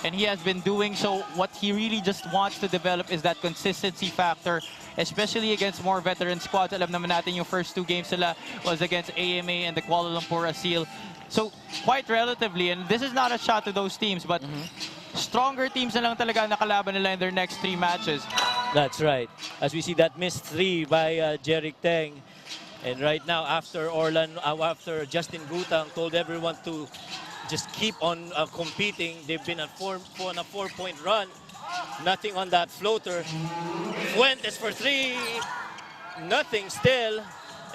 And he has been doing so. What he really just wants to develop is that consistency factor, especially against more veteran squads. Alam naman natin yung first 2 games sila was against AMA and the Kuala Lumpur Asil. So, quite relatively, and this is not a shot to those teams, but stronger teams na lang talaga nakalaban nila in their next 3 matches. That's right. As we see that missed 3 by Jeric Teng. And right now, after Justin Gutang told everyone to just keep on competing, they've been on a 4-point run. Nothing on that floater. Fuentes for 3. Nothing still.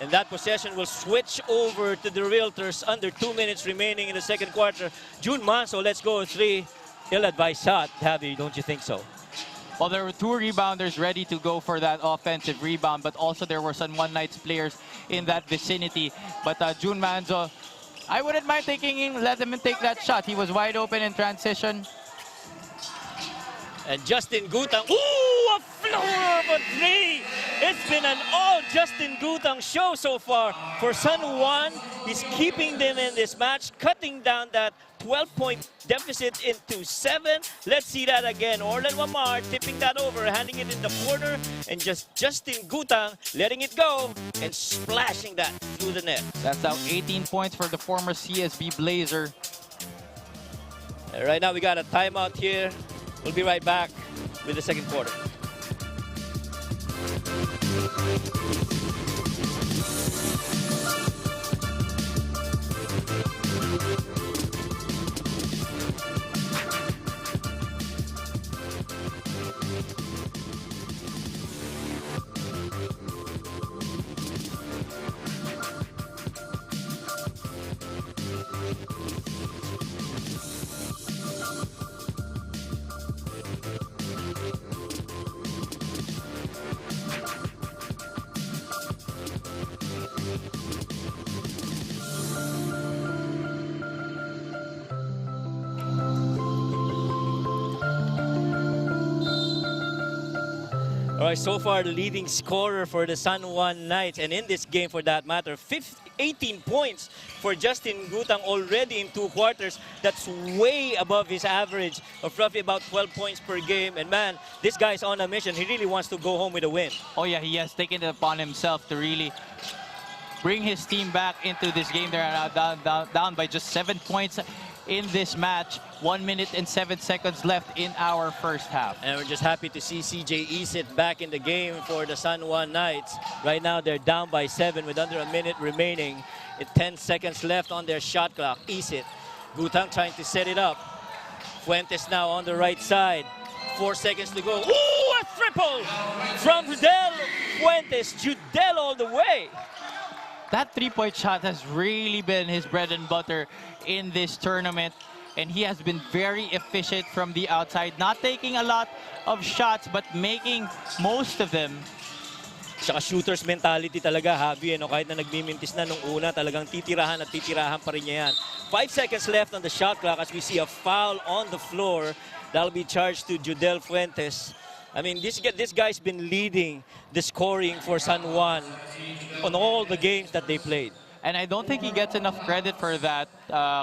And that possession will switch over to the Realtors under 2 minutes remaining in the second quarter. June Manso, let's go 3. Ill-advised shot, Javi, don't you think so? Well, there were 2 rebounders ready to go for that offensive rebound, but also there were San Juan Knights players in that vicinity. But June Manso I wouldn't mind let him take that shot. He was wide open in transition. And Justin Gutang, ooh, a floor of a three! It's been an all Justin Gutang show so far for San Juan. He's keeping them in this match, cutting down that 12-point deficit into 7. Let's see that again. Orlan Mamar tipping that over, handing it in the corner, and just Justin Gutang letting it go and splashing that through the net. That's now 18 points for the former CSB Blazer. And right now we got a timeout here. We'll be right back with the second quarter. All right, so far the leading scorer for the San Juan Knights, and in this game for that matter, 18 points for Justin Gutang already in 2 quarters. That's way above his average of roughly about 12 points per game. And man, this guy's on a mission. He really wants to go home with a win. Oh yeah, he has taken it upon himself to really bring his team back into this game. They're now down by just 7 points in this match. 1 minute and 7 seconds left in our first half. And we're just happy to see CJ Isit back in the game for the San Juan Knights. Right now they're down by 7 with under a minute remaining. 10 seconds left on their shot clock. Isit, Gutang trying to set it up. Fuentes now on the right side. 4 seconds to go. Ooh, a triple from Judel Fuentes. Judel all the way. That 3-point shot has really been his bread and butter in this tournament. And he has been very efficient from the outside. Not taking a lot of shots, but making most of them. Saka shooter's mentality talaga, Javi. Kahit na nagmimintis na nung una, talagang titirahan at titirahan pa rin niya yan. 5 seconds left on the shot clock as we see a foul on the floor. That'll be charged to Judel Fuentes. I mean, this guy's been leading the scoring for San Juan on all the games that they played. And I don't think he gets enough credit for that,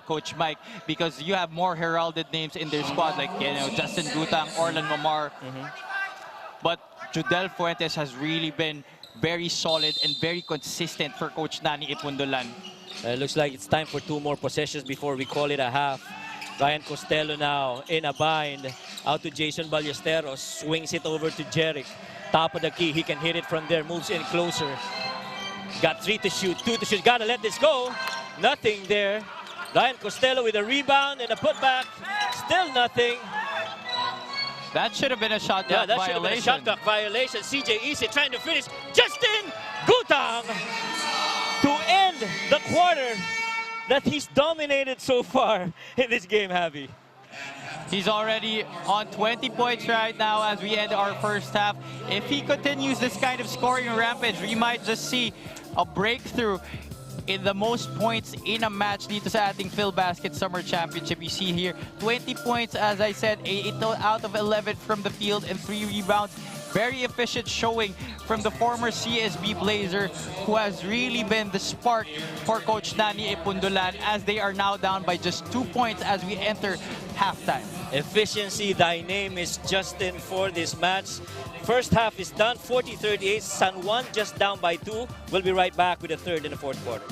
Coach Mike, because you have more heralded names in their squad, like Justin Gutang, Orlan Mamar. But Judel Fuentes has really been very solid and very consistent for Coach Nani Ipundulan. It looks like it's time for 2 more possessions before we call it a half. Ryan Costello now in a bind. Out to Jason Ballesteros. Swings it over to Jeric. Top of the key. He can hit it from there. Moves in closer. Got 3 to shoot, 2 to shoot. Gotta let this go. Nothing there. Ryan Costello with a rebound and a putback. Still nothing. That should have been a shot clock that violation. should have been a shot clock violation. CJ Isit trying to finish. Justin Gutang to end the quarter that he's dominated so far in this game, Javi. He's already on 20 points right now as we end our first half. If he continues this kind of scoring rampage, we might just see a breakthrough in the most points in a match dito sa ating Filbasket Summer Championship. You see here, 20 points, as I said, 8 out of 11 from the field and 3 rebounds. Very efficient showing from the former CSB Blazer, who has really been the spark for Coach Nani Ipundulan as they are now down by just 2 points as we enter halftime. Efficiency, thy name is Justin for this match. First half is done, 40-38. San Juan just down by 2. We'll be right back with the third and the fourth quarter.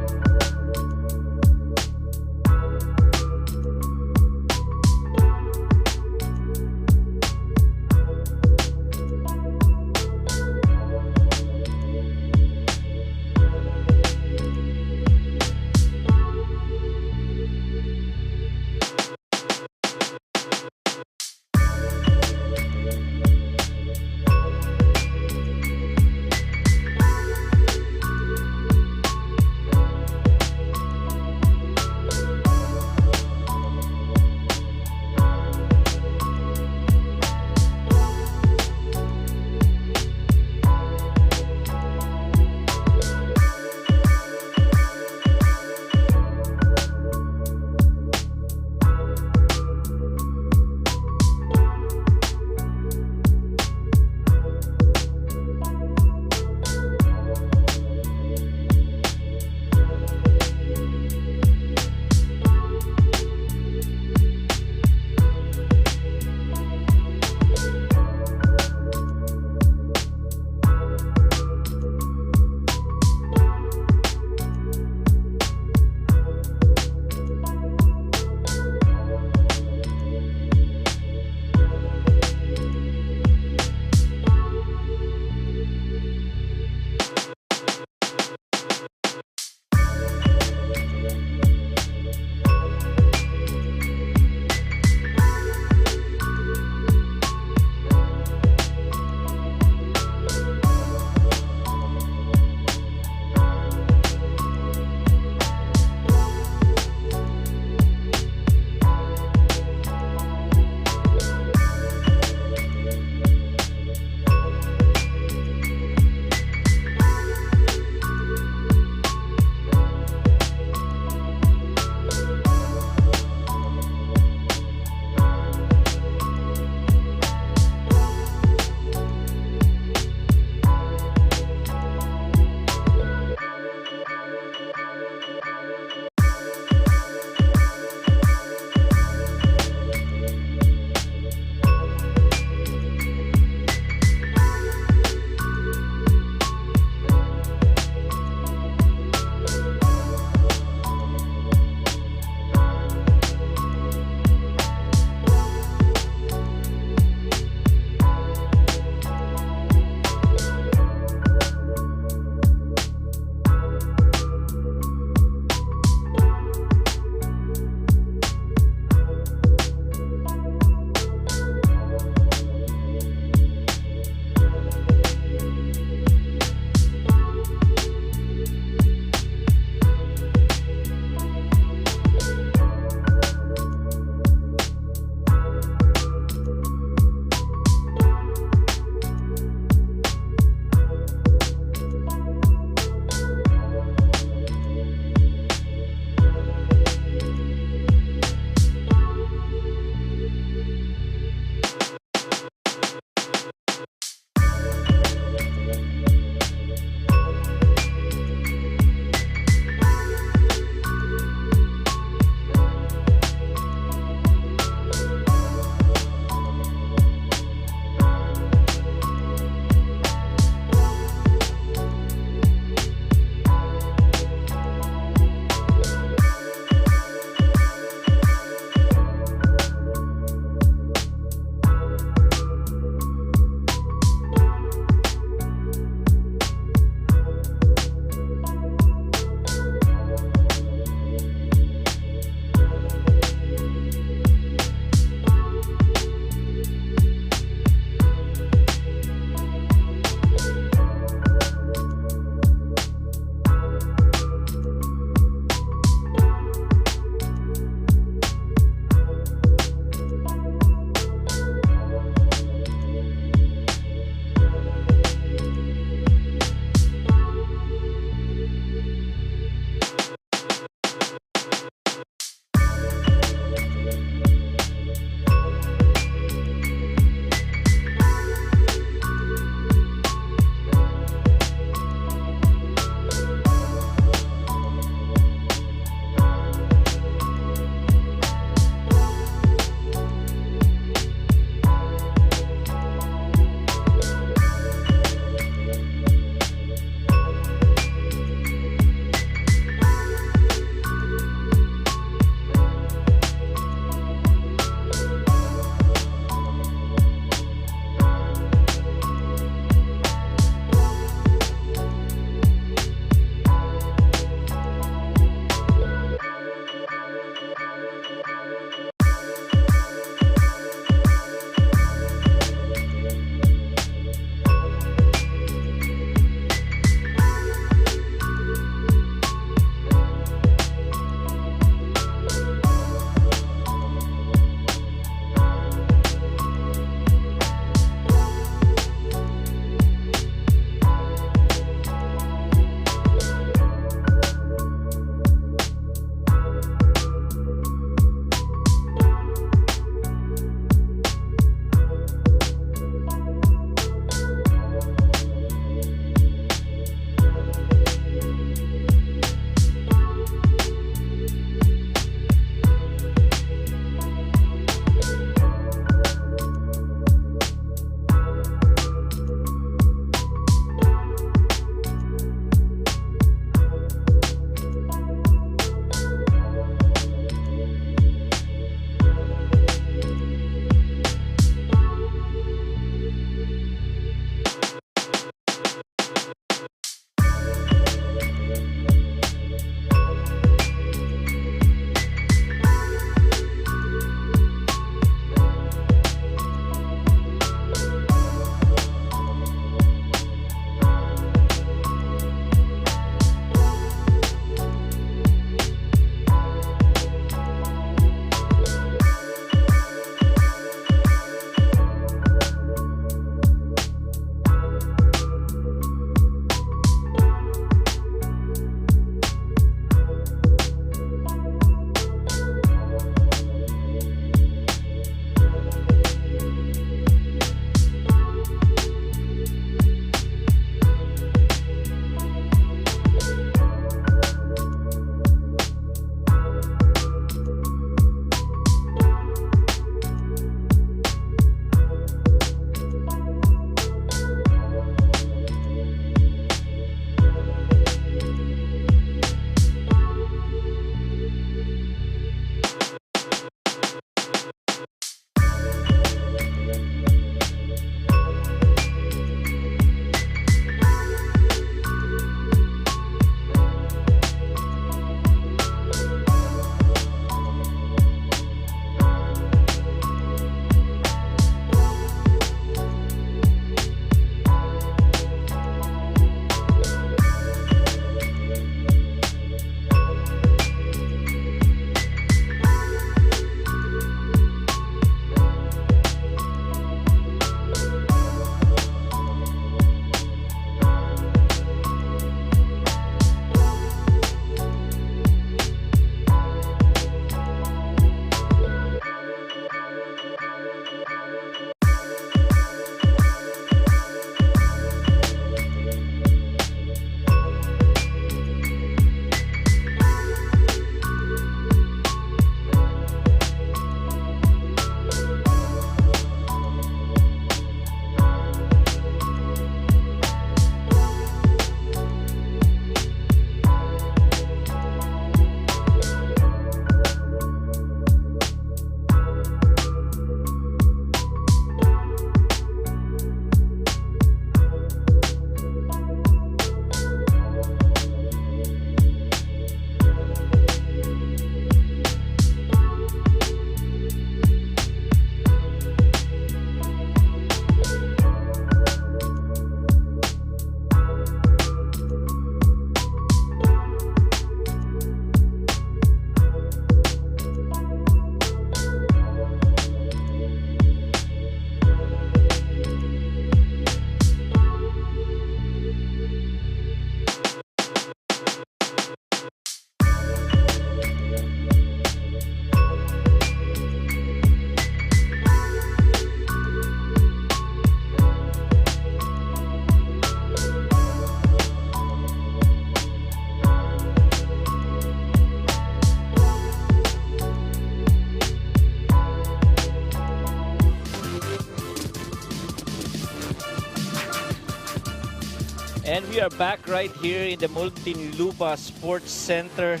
And we are back right here in the Muntinlupa Sports Center.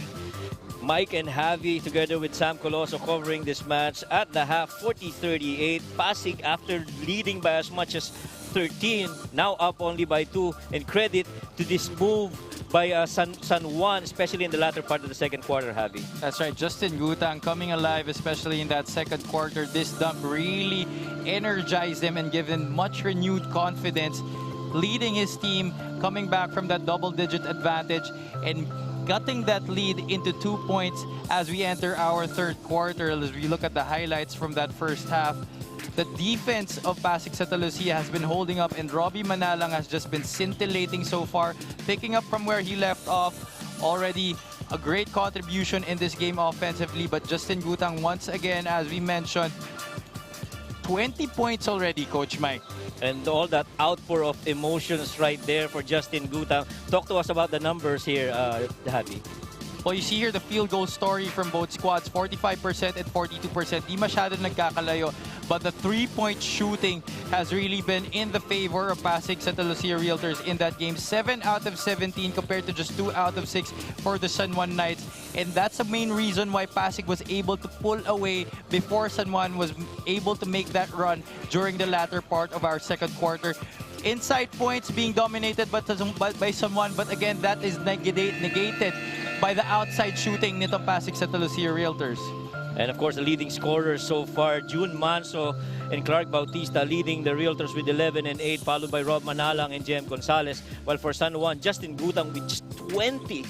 Mike and Javi together with Sam Coloso covering this match at the half, 40-38. Pasig, after leading by as much as 13, now up only by 2. And credit to this move by San Juan, especially in the latter part of the second quarter, Javi. That's right, Justin Gutang coming alive, especially in that second quarter. This dunk really energized him and given much renewed confidence, leading his team, coming back from that double-digit advantage and cutting that lead into 2 points as we enter our third quarter. As we look at the highlights from that first half, the defense of Pasig Sta has been holding up, and Robbie Manalang has just been scintillating so far, picking up from where he left off. Already a great contribution in this game offensively, but Justin Gutang, once again, as we mentioned, 20 points already, Coach Mike. And all that outpour of emotions right there for Justin Gutang. Talk to us about the numbers here, Javi. Well, you see here the field goal story from both squads, 45% and 42%. Di masyado nagkakalayo. But the three-point shooting has really been in the favor of Pasig Sta Lucia Realtors in that game. 7 out of 17 compared to just 2 out of 6 for the San Juan Knights. And that's the main reason why Pasig was able to pull away before San Juan was able to make that run during the latter part of our second quarter. Inside points being dominated by San Juan, but again, that is negated by the outside shooting nito Pasig Sta Lucia Realtors. And of course, the leading scorers so far, June Manso and Clark Bautista leading the Realtors with 11 and 8, followed by Rob Manalang and Jem Gonzalez. While for San Juan, Justin Gutang with just 20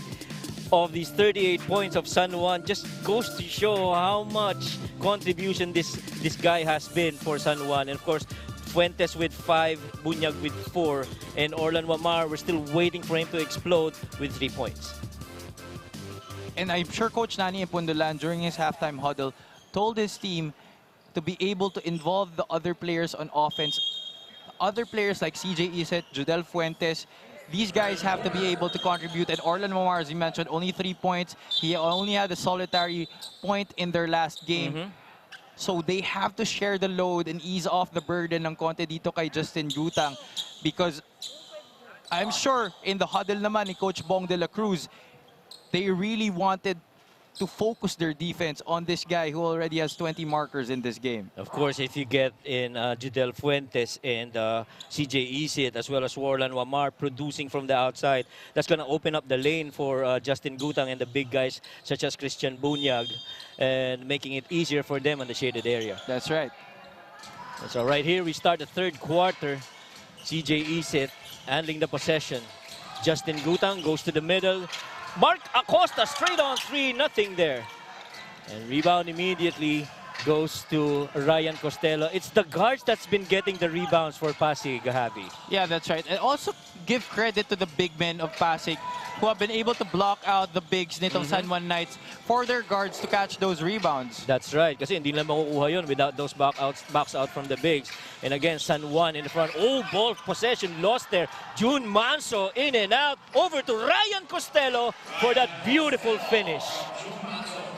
of these 38 points of San Juan just goes to show how much contribution this guy has been for San Juan. And of course, Fuentes with 5, Bunyag with 4, and Orlan Wamar, we're still waiting for him to explode with 3 points. And I'm sure Coach Nani Ipundulan, during his halftime huddle, told his team to be able to involve the other players on offense. Other players like CJ Iset, Judel Fuentes, these guys have to be able to contribute. And Orlan Wamar, as you mentioned, only 3 points. He only had a solitary point in their last game. So they have to share the load and ease off the burden ng konti dito kay Justin Gutang, because I'm sure in the huddle naman ni Coach Bong de la Cruz, they really wanted to focus their defense on this guy who already has 20 markers in this game. Of course, if you get in Judel Fuentes and CJ Isit, as well as Orlan Wamar producing from the outside, that's going to open up the lane for Justin Gutang and the big guys such as Christian Bunyag, and making it easier for them in the shaded area. That's right. So right here, we start the third quarter. CJ Isit handling the possession. Justin Gutang goes to the middle. Mark Acosta straight on 3, nothing there. And rebound immediately goes to Ryan Costello. It's the guards that's been getting the rebounds for Pasig, Javi. Yeah, that's right. And also give credit to the big men of Pasig who have been able to block out the bigs nitong San Juan Knights for their guards to catch those rebounds. That's right. Kasi hindi lang makukuha yun without those backs out from the bigs. And again, San Juan in the front. Oh, ball possession lost there. June Manso in and out. Over to Ryan Costello for that beautiful finish.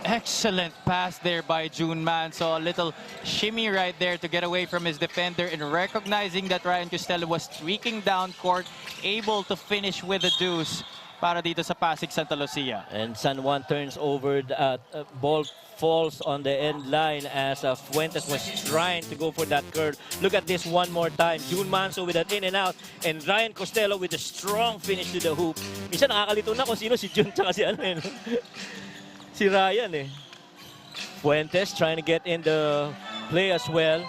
Excellent pass there by June Manso. A little shimmy right there to get away from his defender, and recognizing that Ryan Costello was streaking down court, able to finish with a deuce para dito sa Pasig Sta Lucia. And San Juan turns over, the ball falls on the end line as Fuentes was trying to go for that curve. Look at this one more time. June Manso with an in and out, and Ryan Costello with a strong finish to the hoop. Minsan nakakalito na kung sino si June tsaka si ano eh. Si Ryan eh. Fuentes trying to get in the play as well.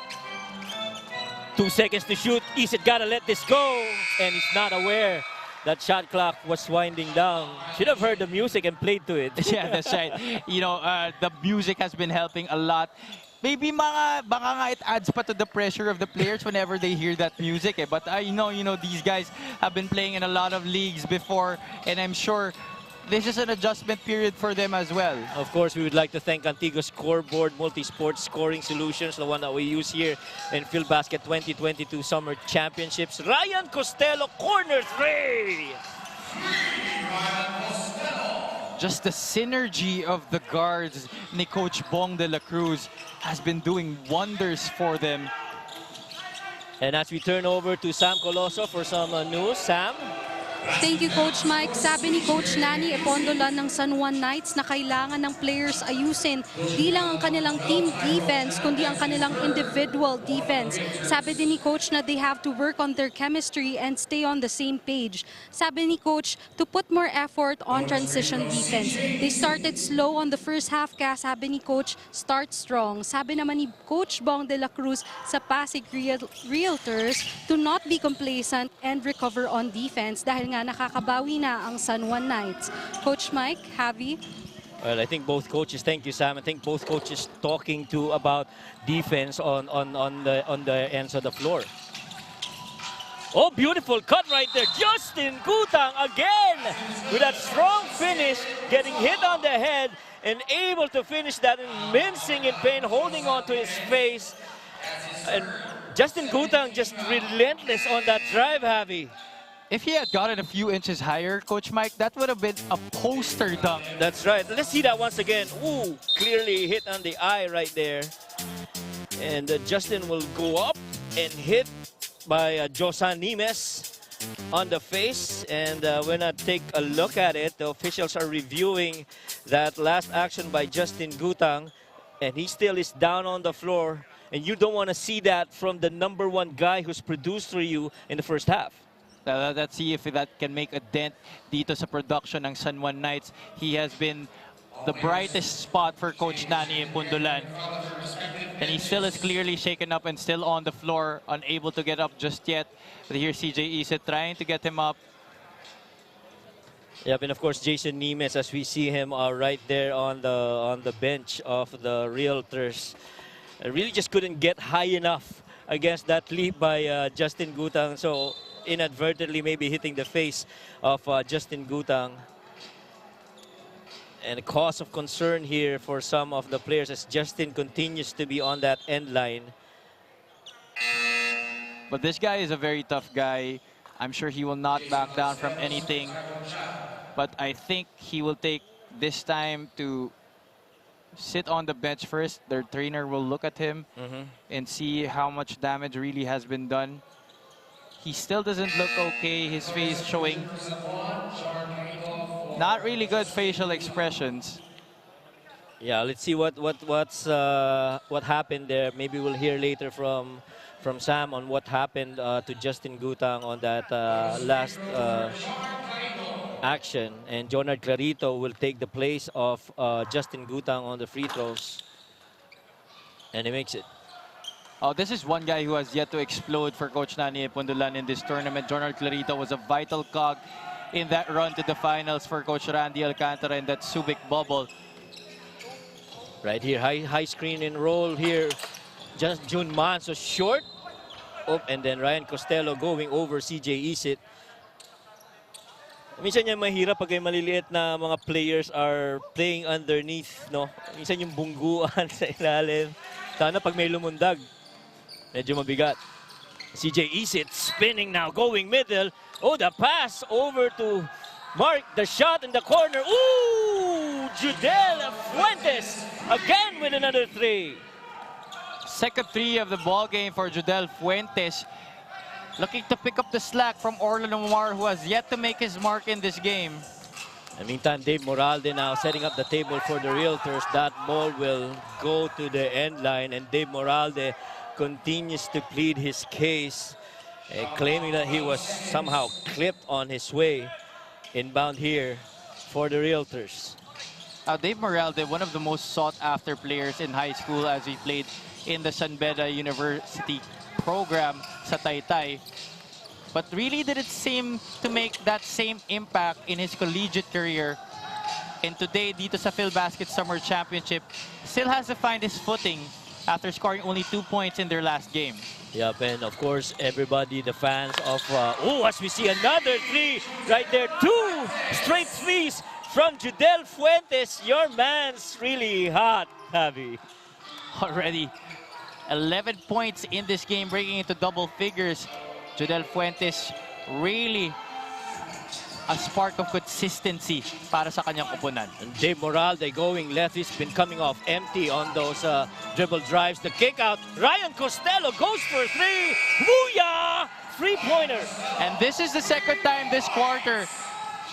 2 seconds to shoot. Isit gotta let this go, and he's not aware that shot clock was winding down. Should have heard the music and played to it. Yeah, that's right. You know, the music has been helping a lot. Maybe baka nga it adds pa to the pressure of the players whenever they hear that music. Eh. But I know, these guys have been playing in a lot of leagues before, and I'm sure this is an adjustment period for them as well. Of course, we would like to thank Antigua Scoreboard Multi-Sport Scoring Solutions, the one that we use here in Filbasket 2022 Summer Championships. Ryan Costello, corner 3! Just the synergy of the guards ni Coach Bong de la Cruz has been doing wonders for them. And as we turn over to Sam Coloso for some news, Sam? Thank you, Coach Mike. Sabi ni Coach Nani Epondola ng San Juan Knights na kailangan ng players ayusin di lang ang kanilang team defense, kundi ang kanilang individual defense. Sabi din ni Coach na they have to work on their chemistry and stay on the same page. Sabi ni Coach to put more effort on transition defense. They started slow on the first half, kaya sabi ni Coach, start strong. Sabi naman ni Coach Bong de la Cruz sa Pasig Realtors to not be complacent and recover on defense dahil nga nakakabawi na ang San Juan Knights. Coach Mike, Javi? Well, I think both coaches, thank you, Sam. I think both coaches talking about defense on the ends of the floor. Oh, beautiful cut right there. Justin Gutang again with that strong finish, getting hit on the head and able to finish that and mincing in pain, holding on to his face. And Justin Gutang just relentless on that drive, Javi. If he had gotten a few inches higher, Coach Mike, that would have been a poster dunk. That's right. Let's see that once again. Ooh, clearly hit on the eye right there. And Justin will go up and hit by Josan Nimes on the face. And when I take a look at it, the officials are reviewing that last action by Justin Gutang. And he still is down on the floor. And you don't want to see that from the #1 guy who's produced for you in the first half. Let's see if that can make a dent dito sa production ng San Juan Knights. He has been the brightest spot for Coach Nani Pundulan. And he still is clearly shaken up and still on the floor, unable to get up just yet. But here's CJ Isit trying to get him up. Yep, and of course Jason Nimes, as we see him right there on the bench of the Realtors, really just couldn't get high enough against that leap by Justin Gutang. So inadvertently maybe hitting the face of Justin Gutang. And a cause of concern here for some of the players as Justin continues to be on that end line. But this guy is a very tough guy. I'm sure he will not back down from anything. But I think he will take this time to sit on the bench first. Their trainer will look at him and see how much damage really has been done. He still doesn't look okay. His face showing not really good facial expressions. Yeah, let's see what happened there. Maybe we'll hear later from Sam on what happened to Justin Gutang on that last action. And Jonard Clarito will take the place of Justin Gutang on the free throws. And he makes it. Oh, this is one guy who has yet to explode for Coach Nani Pundulan in this tournament. Jonard Clarito was a vital cog in that run to the finals for Coach Randy Alcantara in that Subic bubble. Right here, high screen and roll here. Just Jun Manso short. Oh, and then Ryan Costello going over CJ Isit. Minsan yung mahirap pag yung maliliit na mga players are playing underneath, no? Minsan yung bungguan sa ilalim. Sana pag may lumundag, medyo mabigat. CJ Isit spinning now, going middle. Oh, the pass over to Mark. The shot in the corner. Ooh! Judel Fuentes again with another three. Second three of the ball game for Judel Fuentes. Looking to pick up the slack from Orlando Mar, who has yet to make his mark in this game. In the meantime, Dave Moralde now setting up the table for the Realtors. That ball will go to the end line, and Dave Moralde continues to plead his case, claiming that he was somehow clipped on his way inbound here for the Realtors. Dave Moralde, one of the most sought-after players in high school as he played in the San Beda University program sa Taytay, but really didn't seem to make that same impact in his collegiate career. And today, dito sa Filbasket Summer Championship, still has to find his footing after scoring only 2 points in their last game. Yep, and of course, everybody, the fans of... as we see another three right there. 2 straight threes from Judel Fuentes. Your man's really hot, Javi. Already 11 points in this game, breaking into double figures. Judel Fuentes, really a spark of consistency para sa kanyang koponan. And Dave Moralde going left. He's been coming off empty on those dribble drives. The kick out. Ryan Costello goes for three. Booyah! three-pointer. And this is the second time this quarter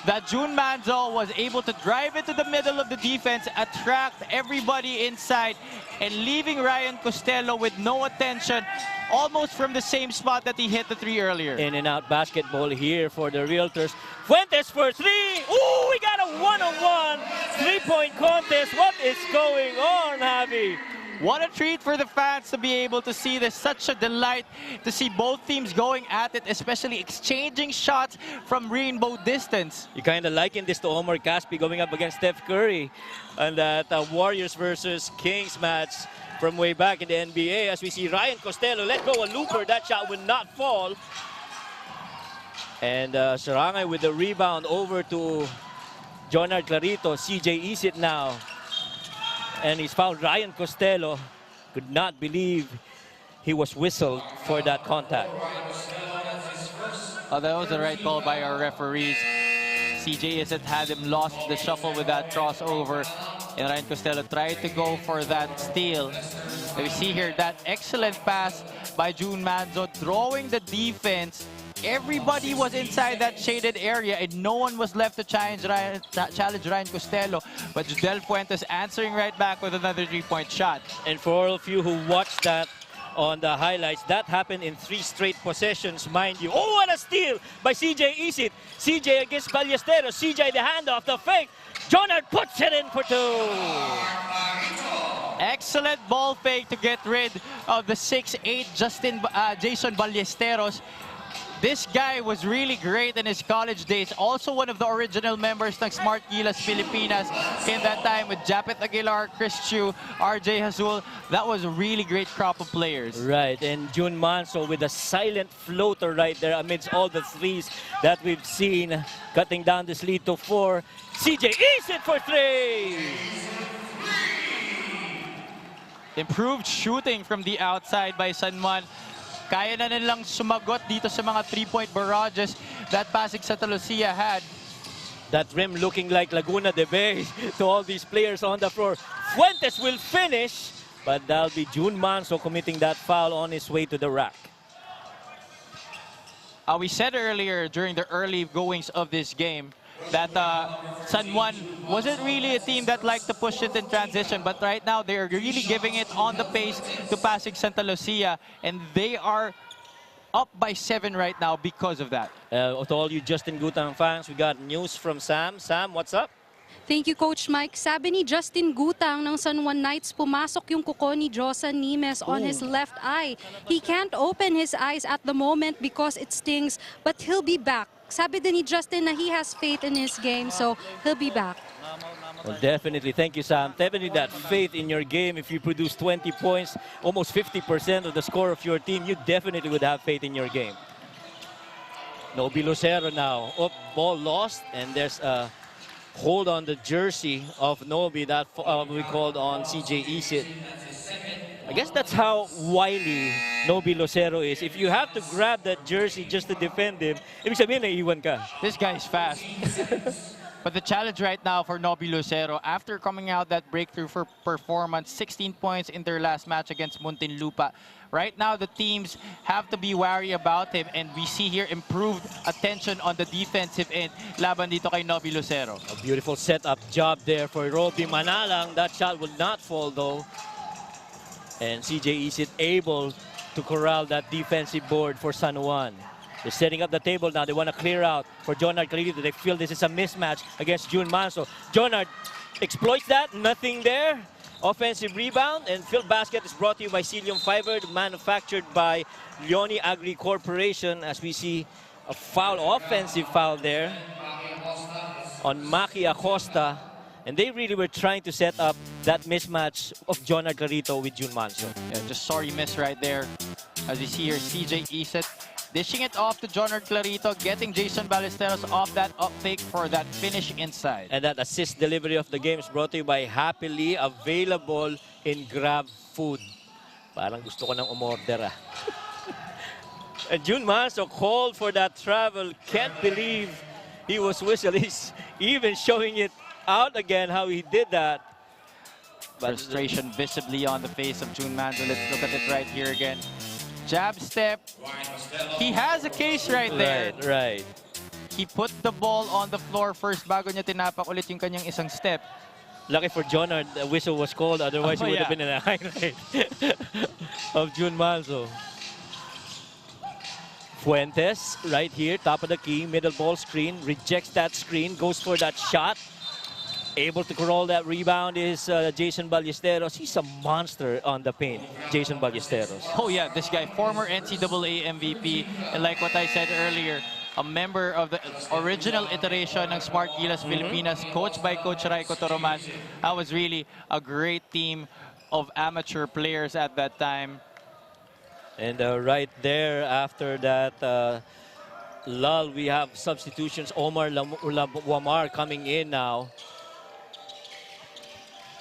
that June Manzo was able to drive into the middle of the defense, attract everybody inside, and leaving Ryan Costello with no attention, almost from the same spot that he hit the three earlier. In and out basketball here for the Realtors. Fuentes for three. Ooh, we got a one-on-one three-point contest. What is going on, Javi? What a treat for the fans to be able to see this. Such a delight to see both teams going at it, especially exchanging shots from rainbow distance. You kind of liken this to Omar Caspi going up against Steph Curry and that Warriors versus Kings match from way back in the NBA. As we see Ryan Costello let go a looper. That shot would not fall. And Sarangay with the rebound over to Jonard Clarito. CJ Isit now. And he's fouled Ryan Costello. Could not believe he was whistled for that contact. Oh, that was the right call by our referees. CJ Isit had him lost the shuffle with that crossover. And Ryan Costello tried to go for that steal. We see here that excellent pass by June Manzo, drawing the defense. Everybody was inside that shaded area and no one was left to challenge Ryan Costello. But Judel Fuentes answering right back with another three-point shot. And for all of you who watched that on the highlights, that happened in 3 straight possessions, mind you. Oh, what a steal by CJ Isit. CJ against Ballesteros. CJ the handoff, the fake. Jonard puts it in for 2. Excellent ball fake to get rid of the 6'8" Jason Ballesteros. This guy was really great in his college days. Also one of the original members ng Smart Gilas Pilipinas in that time with Japet Aguilar, Chris Chu, RJ Hazul. That was a really great crop of players. Right, and June Manso with a silent floater right there amidst all the threes that we've seen, cutting down this lead to 4. CJ Isit for 3. Improved shooting from the outside by San Juan. Kaya na nilang sumagot dito sa mga three-point barrages that Pasig Sta had. That rim looking like Laguna de Bay to all these players on the floor. Fuentes will finish, but that'll be June Manso committing that foul on his way to the rack. We said earlier during the early goings of this game that San Juan wasn't really a team that liked to push it in transition, but right now they're really giving it on the pace to Pasig Santa Lucia, and they are up by 7 right now because of that. To all you Justin Gutang fans, we got news from Sam. Sam, what's up? Thank you, Coach Mike. Sabi ni Justin Gutang ng San Juan Knights, pumasok yung kuko ni Josan Nimes on his left eye. He can't open his eyes at the moment because it stings, but he'll be back. Sabi din ni Justin na he has faith in his game, so he'll be back. Well, definitely. Thank you, Sam. Definitely that faith in your game. If you produce 20 points, almost 50% of the score of your team, you definitely would have faith in your game. Nobi Lucero now. Oh, ball lost, and there's a hold on the jersey of Nobi that we called on CJ Isit. I guess that's how wily Nobi Lucero is. If you have to grab that jersey just to defend him, ibig sabihin naiiwan ka. This guy is fast. But the challenge right now for Nobi Lucero, after coming out that breakthrough for performance, 16 points in their last match against Muntinlupa. Right now, the teams have to be wary about him, and we see here improved attention on the defensive end. Laban dito kay Nobi Lucero. A beautiful setup job there for Roby Manalang. That shot will not fall though. And CJ Isit able to corral that defensive board for San Juan. They're setting up the table now. They want to clear out for Jonard Clarito. They feel this is a mismatch against June Manso. Jonard exploits that. Nothing there. Offensive rebound. And Filbasket is brought to you by Cilium Fiber, manufactured by Leone Agri Corporation. As we see a foul, offensive foul there on Maki Acosta. And they really were trying to set up that mismatch of Jonard Clarito with June Manso. Yeah, just sorry miss right there. As you see here, CJ Isit dishing it off to Jonard Clarito, getting Jason Ballesteros off that up fake for that finish inside. And that assist delivery of the game is brought to you by Happily, available in Grab Food. Parang gusto ko nang umorder ah. And June Manso called for that travel. Can't believe he was whistled. He's even showing it out again how he did that. Frustration visibly on the face of June Manso. Let's look at it right here again. jab step. He has a case right there. Right. He put the ball on the floor first bago niya tinapak ulit yung kanyang isang step. Lucky for Jonard, the whistle was called. Otherwise, he would have been in a highlight of Jun Manso. Fuentes, right here, top of the key, middle ball screen, rejects that screen, goes for that shot. Able to crawl that rebound is Jason Ballesteros. He's a monster on the paint, Jason Ballesteros. Oh yeah, this guy, former NCAA MVP, and like what I said earlier, a member of the original iteration ng Smart Gilas Pilipinas, coached by Coach Raiko Toroman. That was really a great team of amateur players at that time. And right there, after that lull, we have substitutions. Omar Wamar coming in now.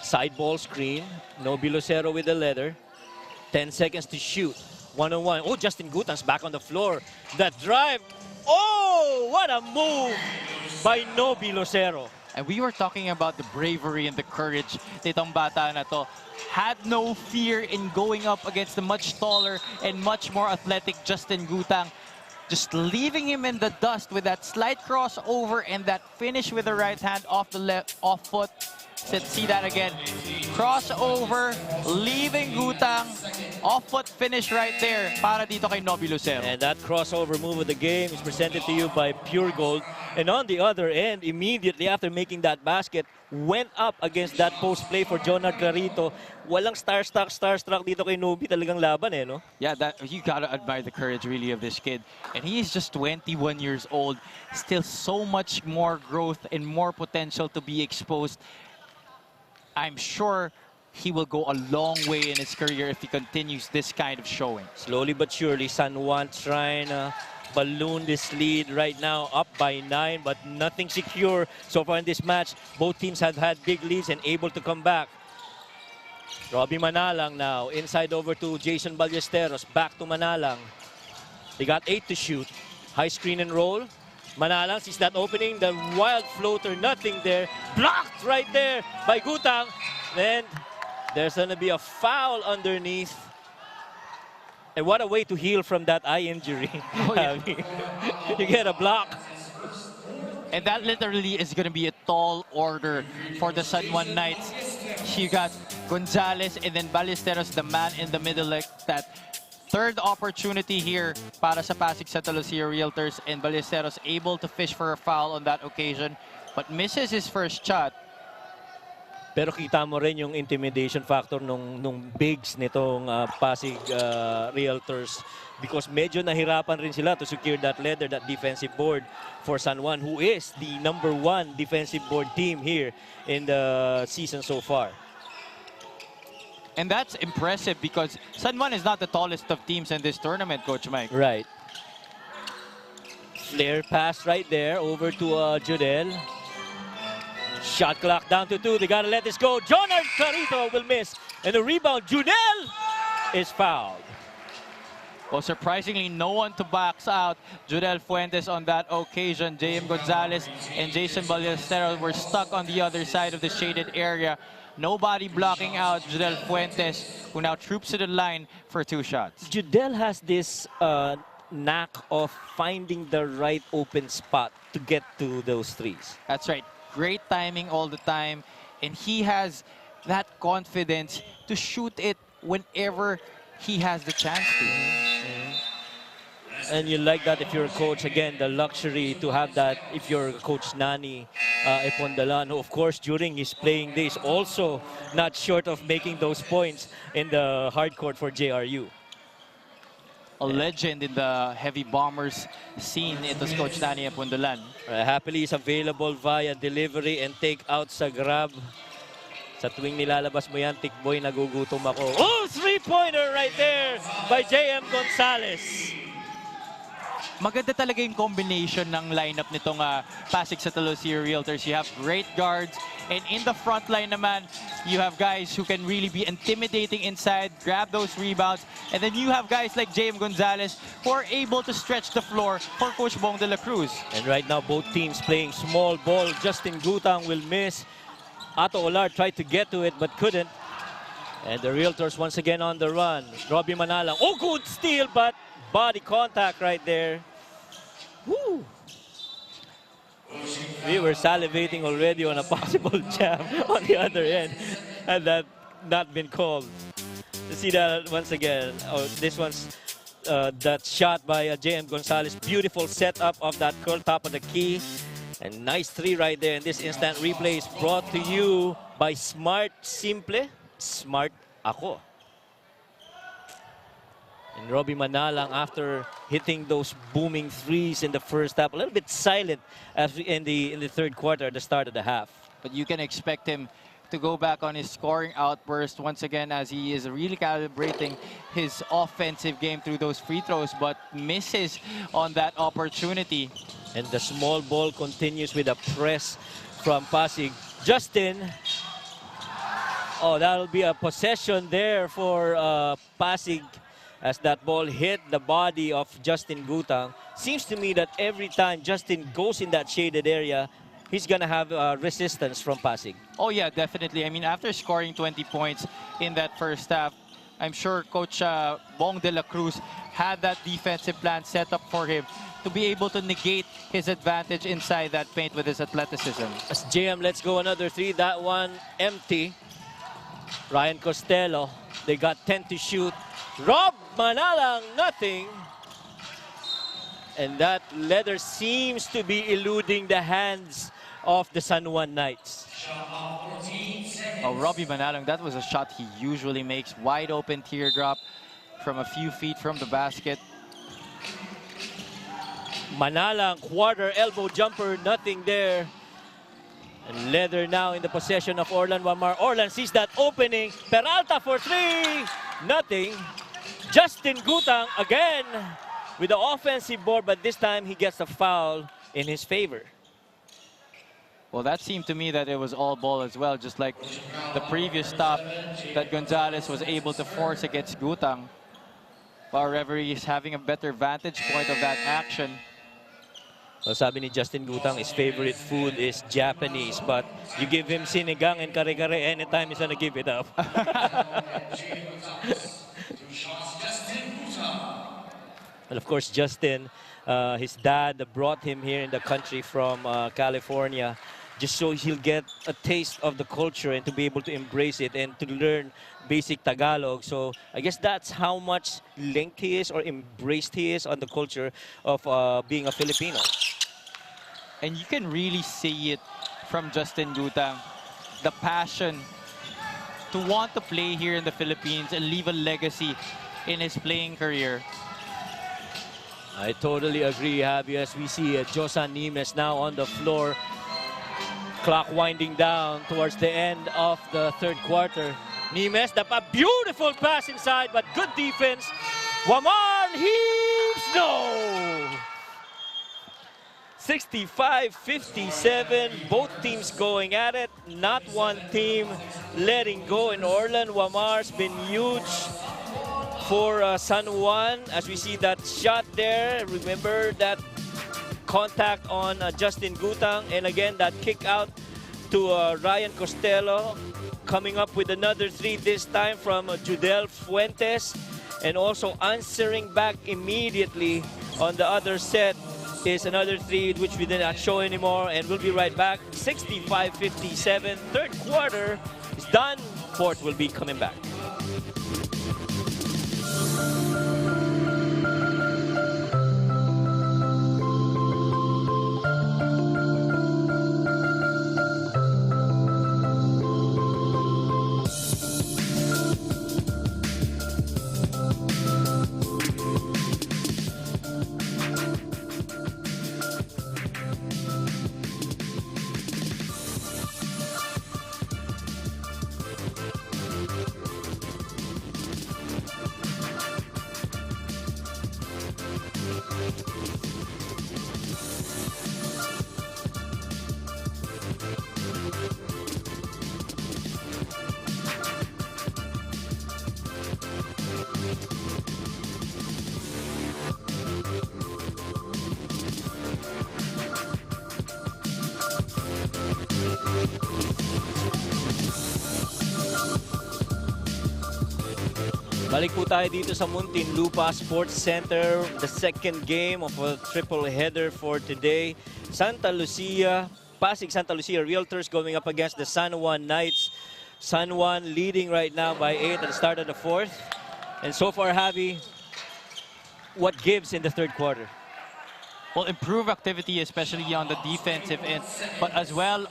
Side ball screen. Nobi Lucero with the leather. 10 seconds to shoot. One-on-one. Oh, Justin Gutang's back on the floor. That drive. Oh, what a move by Nobi Lucero. And we were talking about the bravery and the courage nitong bata na to. Had no fear in going up against the much taller and much more athletic Justin Gutang. Just leaving him in the dust with that slight crossover and that finish with the right hand off the off foot. See that again. Crossover, leaving Gutang, off-foot finish right there para dito kay Nobi Lucero. And that crossover move of the game is presented to you by Pure Gold. And on the other end, immediately after making that basket, went up against that post play for Jonard Clarito. Walang starstruck dito kay Nobi, talagang laban eh, no? Yeah, you gotta admire the courage really of this kid. And he is just 21 years old. Still so much more growth and more potential to be exposed. I'm sure he will go a long way in his career if he continues this kind of showing. Slowly but surely, San Juan trying to balloon this lead right now, up by 9, but nothing secure so far in this match. Both teams have had big leads and able to come back. Robbie Manalang now, inside over to Jason Ballesteros, back to Manalang. They got 8 to shoot. High screen and roll. Manalang sees that opening, the wild floater, nothing there. Blocked right there by Gutang. And there's going to be a foul underneath. And what a way to heal from that eye injury. Oh, yeah. You get a block. And that literally is going to be a tall order for the San Juan Knights. You got Gonzalez and then Ballesteros, the man in the middle, like that. Third opportunity here para sa Pasig Sta Lucia Realtors, and Ballesteros able to fish for a foul on that occasion, but misses his first shot. Pero kita mo rin yung intimidation factor nung bigs nitong Pasig Realtors, because medyo nahirapan rin sila to secure that leather, that defensive board for San Juan, who is the #1 defensive board team here in the season so far. And that's impressive because San Juan is not the tallest of teams in this tournament, Coach Mike. Right. Flare pass right there over to Judel. Shot clock down to 2. They gotta let this go. Jonard Clarito will miss. And the rebound, Judel is fouled. Well, surprisingly, no one to box out Judel Fuentes on that occasion. J.M. Gonzalez and Jason Ballesteros were stuck on the other side of the shaded area. Nobody blocking out Judel Fuentes, who now troops to the line for 2 shots. Judel has this knack of finding the right open spot to get to those threes. That's right. Great timing all the time. And he has that confidence to shoot it whenever he has the chance to. And you like that if you're a coach. Again, the luxury to have that if you're Coach Nani Epondalan, who of course during his playing days also not short of making those points in the hard court for JRU. A legend in the heavy bombers scene, ito's Coach Nani Epondalan. Happily is available via delivery and take out sa grab. Sa tuwing nilalabas mo yan, Tikboy, nagugutom ako. Oh, 3-pointer right there by J.M. Gonzalez. Maganda talaga yung combination ng lineup nitong Pasig Sta Lucia Realtors. You have great guards, and in the front line naman, you have guys who can really be intimidating inside, grab those rebounds, and then you have guys like J.M. Gonzalez who are able to stretch the floor for Coach Bong de la Cruz. And right now, both teams playing small ball. Justin Gutang will miss. Otto Olar tried to get to it but couldn't. And the Realtors once again on the run. Robbie Manalang. Oh, good steal, but body contact right there. Woo! We were salivating already on a possible jam on the other end. Had that not been called. To see that once again. Oh, this one's that shot by J.M. Gonzalez. Beautiful setup of that curl top of the key. And nice three right there. And this instant replay is brought to you by Smart Simple. Smart ako. And Robbie Manalang, after hitting those booming threes in the first half, a little bit silent as in the third quarter, at the start of the half. But you can expect him to go back on his scoring outburst once again as he is really calibrating his offensive game through those free throws, but misses on that opportunity. And the small ball continues with a press from Pasig. Justin. Oh, that'll be a possession there for Pasig as that ball hit the body of Justin Gutang. Seems to me that every time Justin goes in that shaded area, he's going to have resistance from Pasig. Oh, yeah, definitely. I mean, after scoring 20 points in that first half, I'm sure Coach Bong de la Cruz had that defensive plan set up for him to be able to negate his advantage inside that paint with his athleticism. As JM lets go another three, that one empty. Ryan Costello, they got 10 to shoot. Rob Manalang, nothing. And that leather seems to be eluding the hands of the San Juan Knights. Oh, Robbie Manalang, that was a shot he usually makes. Wide open teardrop from a few feet from the basket. Manalang, quarter elbow jumper, nothing there. And Leather now in the possession of Orlan Wamar. Orlan sees that opening. Peralta for three. Nothing. Justin Gutang again with the offensive board, but this time he gets a foul in his favor. Well, that seemed to me that it was all ball as well, just like the previous stop that Gonzalez was able to force against Gutang. Our referee is having a better vantage point of that action. Well, sabi ni Justin Gutang, his favorite food is Japanese, but you give him sinigang and kare-kare anytime, he's gonna give it up. And of course, Justin, his dad brought him here in the country from California, just so he'll get a taste of the culture and to be able to embrace it and to learn basic Tagalog. So I guess that's how much linked he is or embraced he is on the culture of being a Filipino. And you can really see it from Justin Gutang, the passion to want to play here in the Philippines and leave a legacy in his playing career. I totally agree, Javi, as we see Josan Nimes now on the floor. Clock winding down towards the end of the third quarter. Nimes, a beautiful pass inside, but good defense. Wamar heaves, no! 65-57, both teams going at it. Not one team letting go, and Orlan Wamar's been huge for San Juan. As we see that shot there, remember that contact on Justin Gutang, and again that kick out to Ryan Costello, coming up with another three this time from Judel Fuentes, and also answering back immediately on the other set is another three which we did not show anymore, and we'll be right back. 65-57, third quarter is done. Fourth will be coming back. Balik po tayo dito sa Muntinlupa Sports Center. The second game of a triple header for today. Pasig Sta Realtors going up against the San Juan Knights. San Juan leading right now by 8 at the start of the fourth. And so far, Javi, what gives in the third quarter? Well, improve activity, especially on the defensive end, but as well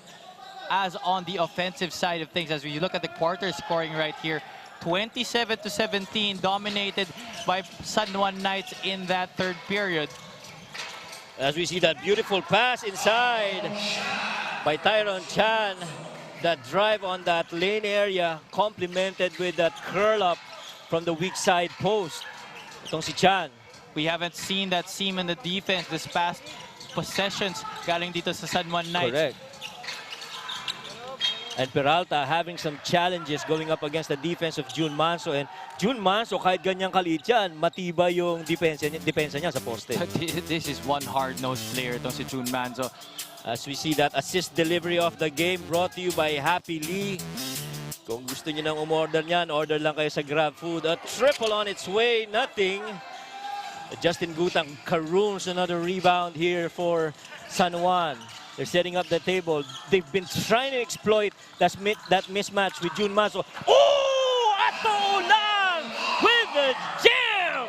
as on the offensive side of things. As we look at the quarter scoring right here, 27-17, dominated by San Juan Knights in that third period. As we see that beautiful pass inside by Tyron Chan, that drive on that lane area, complemented with that curl up from the weak side post. Itong si Chan. We haven't seen that seam in the defense this past possessions galing dito sa San Juan Knights. Correct. And Peralta having some challenges going up against the defense of Jun Manso. And Jun Manso, kahit ganyang kaliit yan, matibay yung depensa niya sa poste. This is one hard-nosed player, itong si Jun Manso. As we see that assist delivery of the game brought to you by Happy Lee. Kung gusto niyo nang umorder niyan, order lang kayo sa Grab Food. A triple on its way, nothing. Justin Gutang caroons another rebound here for San Juan. They're setting up the table. They've been trying to exploit that mismatch with Jun Manso. Oh! Ato lang with the jam!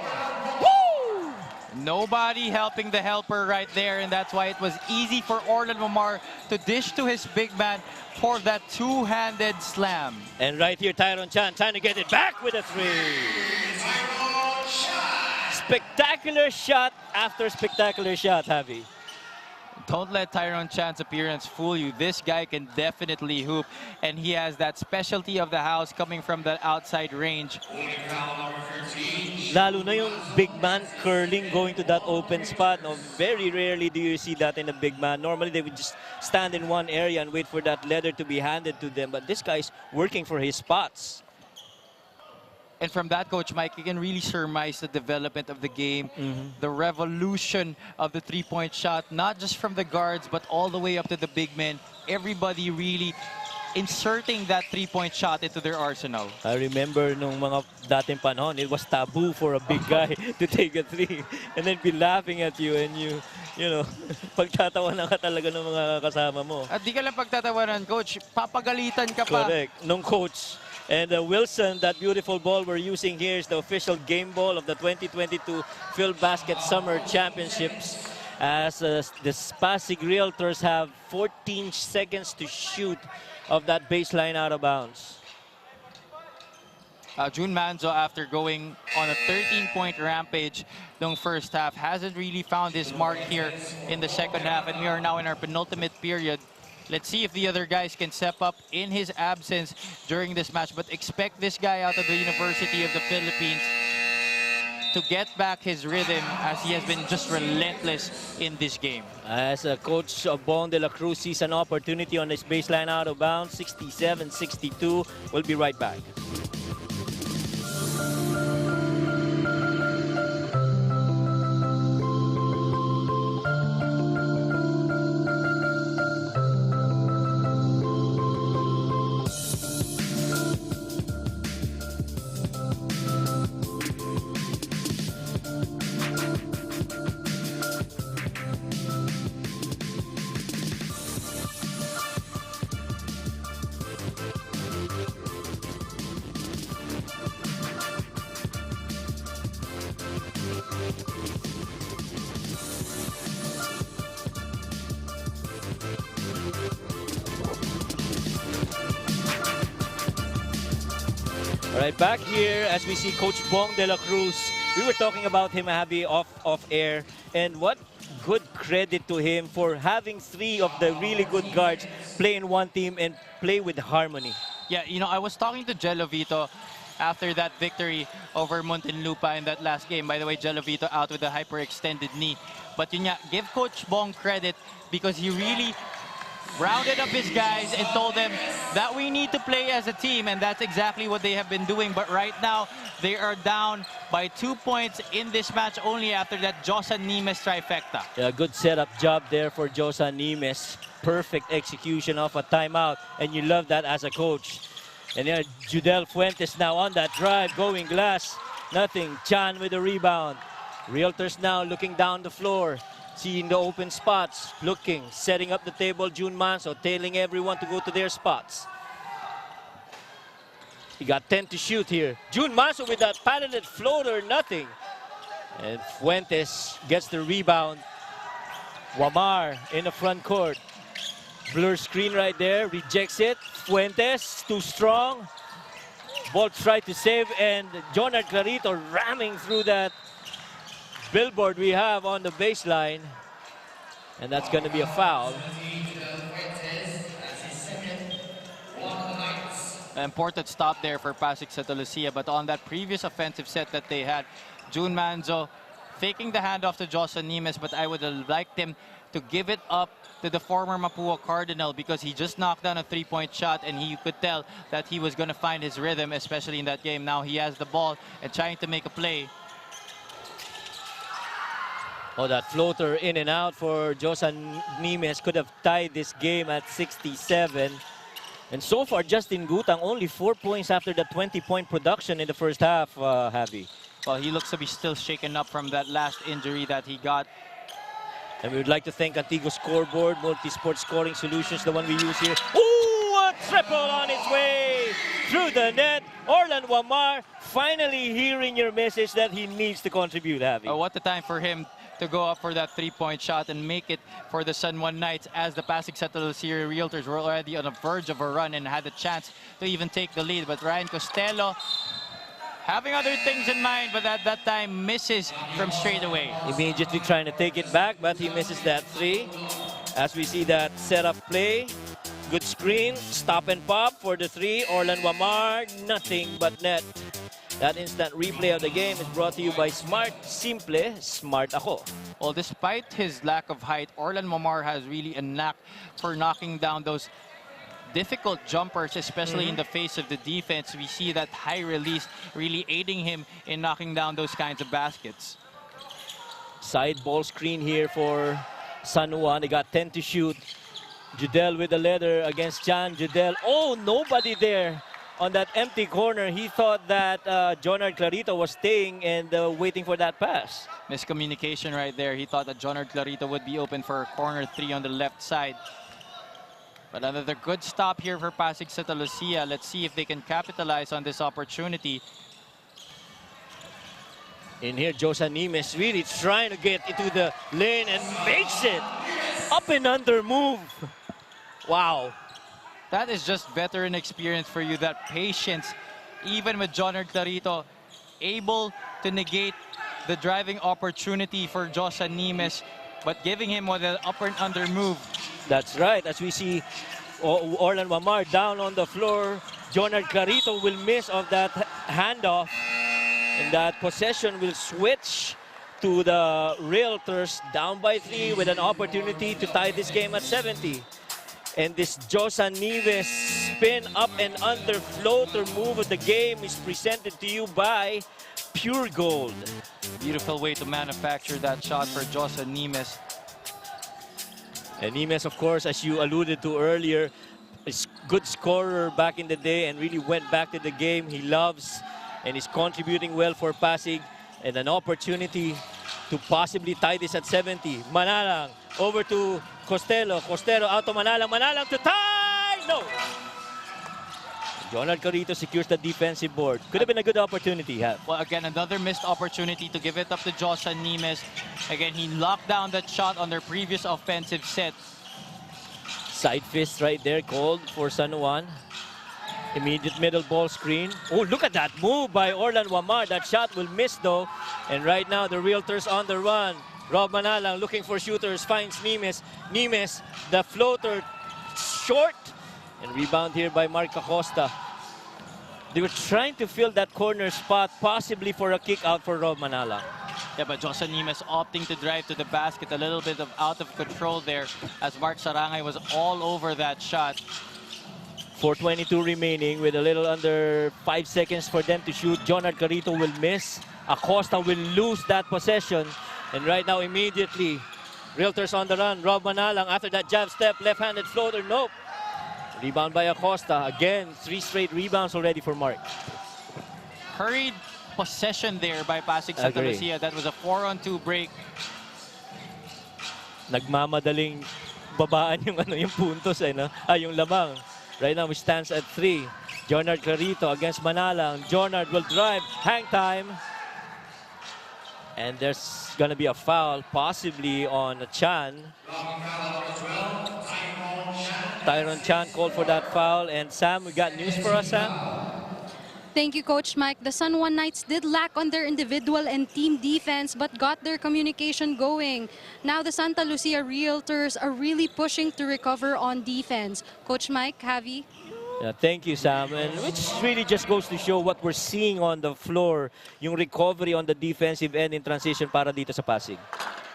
Woo! Nobody helping the helper right there, and that's why it was easy for Orlan Momar to dish to his big man for that two-handed slam. And right here, Tyron Chan trying to get it back with a three. Spectacular shot after spectacular shot, Javi. Don't let Tyron Chan's appearance fool you. This guy can definitely hoop, and he has that specialty of the house coming from the outside range. Lalo na yung big man curling, going to that open spot. No, very rarely do you see that in a big man. Normally, they would just stand in one area and wait for that leather to be handed to them. But this guy's working for his spots. And from that, Coach Mike, you can really surmise the development of the game, the revolution of the three-point shot, not just from the guards, but all the way up to the big men. Everybody really inserting that three-point shot into their arsenal. I remember nung mga dating panahon, it was taboo for a big guy to take a three and then be laughing at you, and you know, pagtatawanan ka talaga ng mga kasama mo. At di ka lang pagtatawanan, Coach, papagalitan ka pa. Correct. Nung coach. And Wilson, that beautiful ball we're using here is the official game ball of the 2022 Filbasket Summer Championships. As the Pasig Realtors have 14 seconds to shoot of that baseline out of bounds. Jun Manso, after going on a 13-point rampage the first half, hasn't really found his mark here in the second half, and we are now in our penultimate period. Let's see if the other guys can step up in his absence during this match. But expect this guy out of the University of the Philippines to get back his rhythm, as he has been just relentless in this game. As Coach Bong de la Cruz sees an opportunity on his baseline out of bounds, 67-62. We'll be right back. Right back here as we see Coach Bong de la Cruz. We were talking about him, Abby, off air, and what good credit to him for having three of the really good guards play in one team and play with harmony. Yeah, you know, I was talking to Jelovito after that victory over Muntinlupa in that last game. By the way, Jelovito out with a hyperextended knee. But yun nga, give Coach Bong credit because he really rounded up his guys and told them that we need to play as a team, and that's exactly what they have been doing. But right now, they are down by 2 points in this match only after that Josan Nimes trifecta. Yeah, good setup job there for Josan Nimes. Perfect execution of a timeout, and you love that as a coach. And Judel Fuentes now on that drive, going glass. nothing. Chan with the rebound. Realtors now looking down the floor, seeing the open spots, looking, setting up the table. Jun Manso telling everyone to go to their spots. He got 10 to shoot here. Jun Manso with that patented floater, nothing. And Fuentes gets the rebound. Wamar in the front court. Blur screen right there, rejects it. Fuentes, too strong. Ball tried to save, and Jonard Clarito ramming through that billboard we have on the baseline. And that's going to be a foul. An important stop there for Pasig Sta Lucia, but on that previous offensive set that they had, Jun Manzo faking the handoff to Joshua Nimes, but I would have liked him to give it up to the former Mapua Cardinal, because he just knocked down a three-point shot and he could tell that he was going to find his rhythm, especially in that game. Now he has the ball and trying to make a play. Oh, that floater in and out for Joshua Nimes could have tied this game at 67. And so far, Justin Gutang only 4 points after the 20-point production in the first half, Javi. Well, he looks to be still shaken up from that last injury that he got. And we would like to thank Antigua Scoreboard, multi-sport scoring solutions, the one we use here. Ooh, a triple on its way through the net. Orlan Wamar finally hearing your message that he needs to contribute, Javi. What a time for him to go up for that three-point shot and make it for the San Juan Knights, as the Pasig Sta Lucia Realtors were already on the verge of a run and had a chance to even take the lead. But Ryan Costello, having other things in mind, but at that time misses from straight away. Immediately trying to take it back, but he misses that three. As we see that setup play, good screen, stop and pop for the three. Orlan Wamar, nothing but net. That instant replay of the game is brought to you by Smart. Simple, smart ako. Well, despite his lack of height, Orlan Wamar has really a knack for knocking down those difficult jumpers, especially in the face of the defense. We see that high release really aiding him in knocking down those kinds of baskets. Side ball screen here for San Juan. They got 10 to shoot. Judel with the leather against Chan. Judel, oh, nobody there on that empty corner. He thought that Jonard Clarito was staying and waiting for that pass. Miscommunication right there. He thought that Jonard Clarito would be open for a corner three on the left side. But another good stop here for Pasig Sta Lucia. Let's see if they can capitalize on this opportunity. In here, Josa Nimes really trying to get into the lane and makes it. Up and under move. Wow. That is just veteran experience for you, that patience. Even with Jonard Clarito, able to negate the driving opportunity for Josa Nimes, but giving him with an up and under move. That's right. As we see Orlan Wamar down on the floor, Jonard Clarito will miss of that handoff. And that possession will switch to the Realtors, down by 3 with an opportunity to tie this game at 70. And this Josa Nimes spin up and under floater move of the game is presented to you by Pure Gold. Beautiful way to manufacture that shot for Josa Nimes. And Nimes, of course, as you alluded to earlier, is good scorer back in the day and really went back to the game he loves and is contributing well for Pasig. And an opportunity to possibly tie this at 70. Manalang over to Costello. Costello out to Manalang. Manalang to tie! No! Jonard Clarito secures the defensive board. Could have been a good opportunity. Well, again, another missed opportunity to give it up to Josa Nimes. Again, he locked down that shot on their previous offensive set. Side fist right there called for San Juan. Immediate middle ball screen. Oh, look at that move by Orlan Wamar. That shot will miss though. And right now the Realtors on the run. Rob Manalang looking for shooters, finds Nimes. Nimes, the floater short. And rebound here by Mark Acosta. They were trying to fill that corner spot, possibly for a kick out for Rob Manalang. Yeah, but Josa Nimes opting to drive to the basket. A little bit of out of control there as Mark Sarangay was all over that shot. 4:22 remaining with a little under 5 seconds for them to shoot. Jonard Clarito will miss. Acosta will lose that possession. And right now, immediately, Realtors on the run. Rob Manalang after that jab step, left-handed floater, nope. Rebound by Acosta. Again, 3 straight rebounds already for Mark. Hurried possession there by Pasig Sta. Agree. Lucia. That was a 4-on-2 break. Nagmamadaling babaan yung yung puntos no? Yung lamang. Right now, we stands at 3. Jonard Clarito against Manalang. Jonard will drive. Hang time. And there's gonna be a foul, possibly on Chan. Tyron Chan called for that foul. And Sam, we got news for us, Sam? Thank you, Coach Mike. The San Juan Knights did lack on their individual and team defense, but got their communication going. Now the Santa Lucia Realtors are really pushing to recover on defense. Coach Mike, Javi? Yeah, thank you, Sam. And which really just goes to show what we're seeing on the floor, yung recovery on the defensive end in transition para dito sa Pasig.